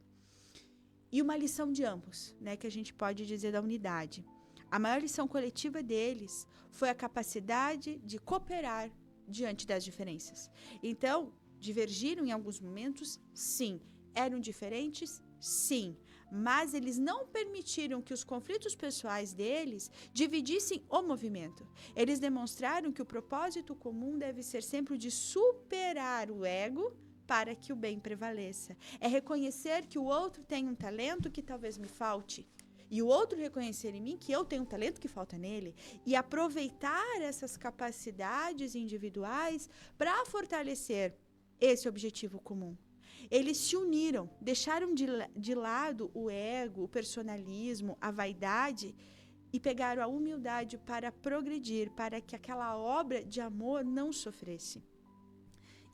E uma lição de ambos, né, que a gente pode dizer da unidade. A maior lição coletiva deles foi a capacidade de cooperar diante das diferenças. Então, divergiram em alguns momentos? Sim. Eram diferentes? Sim. Mas eles não permitiram que os conflitos pessoais deles dividissem o movimento. Eles demonstraram que o propósito comum deve ser sempre o de superar o ego para que o bem prevaleça. É reconhecer que o outro tem um talento que talvez me falte, e o outro reconhecer em mim que eu tenho um talento que falta nele, e aproveitar essas capacidades individuais para fortalecer esse objetivo comum. Eles se uniram, deixaram de lado o ego, o personalismo, a vaidade, e pegaram a humildade para progredir, para que aquela obra de amor não sofresse.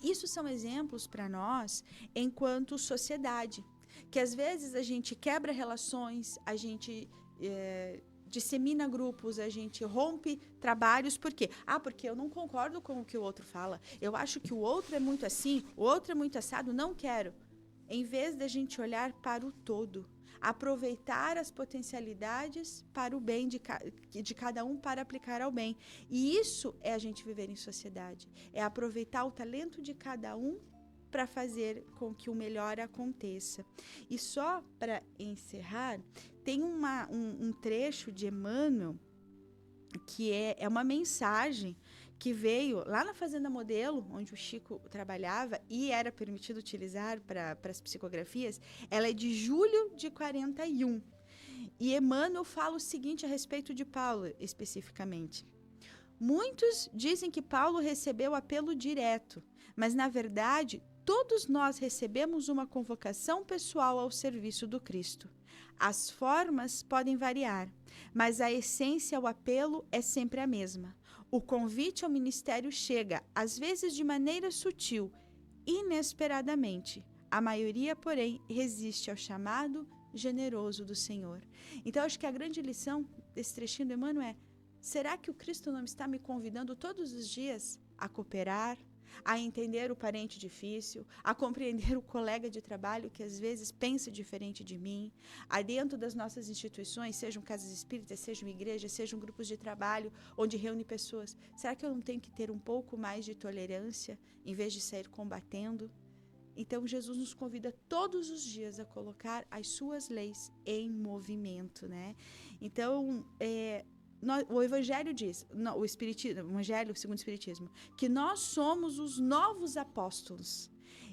Isso são exemplos para nós enquanto sociedade, que às vezes a gente quebra relações, a gente dissemina grupos, a gente rompe trabalhos. Por quê? Porque eu não concordo com o que o outro fala. Eu acho que o outro é muito assim, o outro é muito assado, não quero. Em vez da gente olhar para o todo, aproveitar as potencialidades para o bem de cada um, para aplicar ao bem. E isso é a gente viver em sociedade. É aproveitar o talento de cada um para fazer com que o melhor aconteça. E só para encerrar, tem um trecho de Emmanuel que é uma mensagem que veio lá na Fazenda Modelo, onde o Chico trabalhava e era permitido utilizar para as psicografias. Ela é de julho de 41. E Emmanuel fala o seguinte a respeito de Paulo, especificamente. Muitos dizem que Paulo recebeu apelo direto, mas, na verdade, todos nós recebemos uma convocação pessoal ao serviço do Cristo. As formas podem variar, mas a essência, o apelo é sempre a mesma. O convite ao ministério chega, às vezes de maneira sutil, inesperadamente. A maioria, porém, resiste ao chamado generoso do Senhor. Então, acho que a grande lição desse trechinho do Emmanuel é: será que o Cristo não está me convidando todos os dias a cooperar, a entender o parente difícil, a compreender o colega de trabalho que às vezes pensa diferente de mim, a dentro das nossas instituições, sejam casas espíritas, sejam igrejas, sejam grupos de trabalho onde reúne pessoas, será que eu não tenho que ter um pouco mais de tolerância em vez de sair combatendo? Então, Jesus nos convida todos os dias a colocar as suas leis em movimento, né? Então, o Evangelho diz, o Evangelho segundo o Espiritismo, que nós somos os novos apóstolos.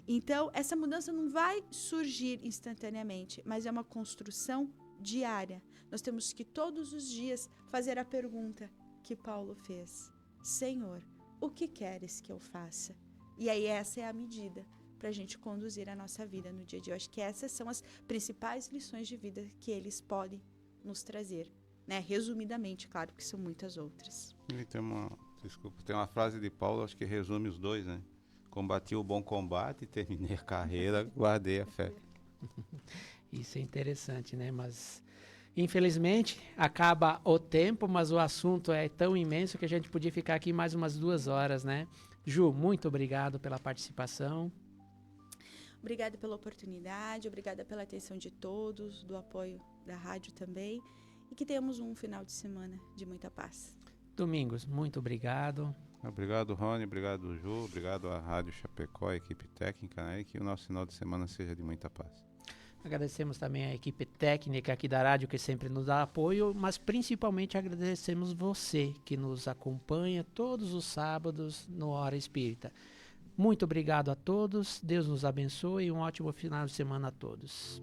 Então, essa mudança não vai surgir instantaneamente, mas é uma construção diária. Nós temos que todos os dias fazer a pergunta que Paulo fez: Senhor, o que queres que eu faça? E aí essa é a medida para a gente conduzir a nossa vida no dia a dia. Eu acho que essas são as principais lições de vida que eles podem nos trazer. Né? Resumidamente, claro que são muitas outras. E tem uma frase de Paulo, acho que resume os dois, né? Combati o bom combate, terminei a carreira, guardei a fé. Isso é interessante, né? Mas, infelizmente, acaba o tempo, mas o assunto é tão imenso que a gente podia ficar aqui mais umas 2 horas, né? Ju, muito obrigado pela participação. Obrigada pela oportunidade, obrigada pela atenção de todos, do apoio da rádio também. E que tenhamos um final de semana de muita paz. Domingos, muito obrigado. Obrigado, Rony, obrigado, Ju, obrigado à Rádio Chapecó, a equipe técnica, né? E que o nosso final de semana seja de muita paz. Agradecemos também a equipe técnica aqui da rádio que sempre nos dá apoio, mas principalmente agradecemos você que nos acompanha todos os sábados no Hora Espírita. Muito obrigado a todos, Deus nos abençoe e um ótimo final de semana a todos.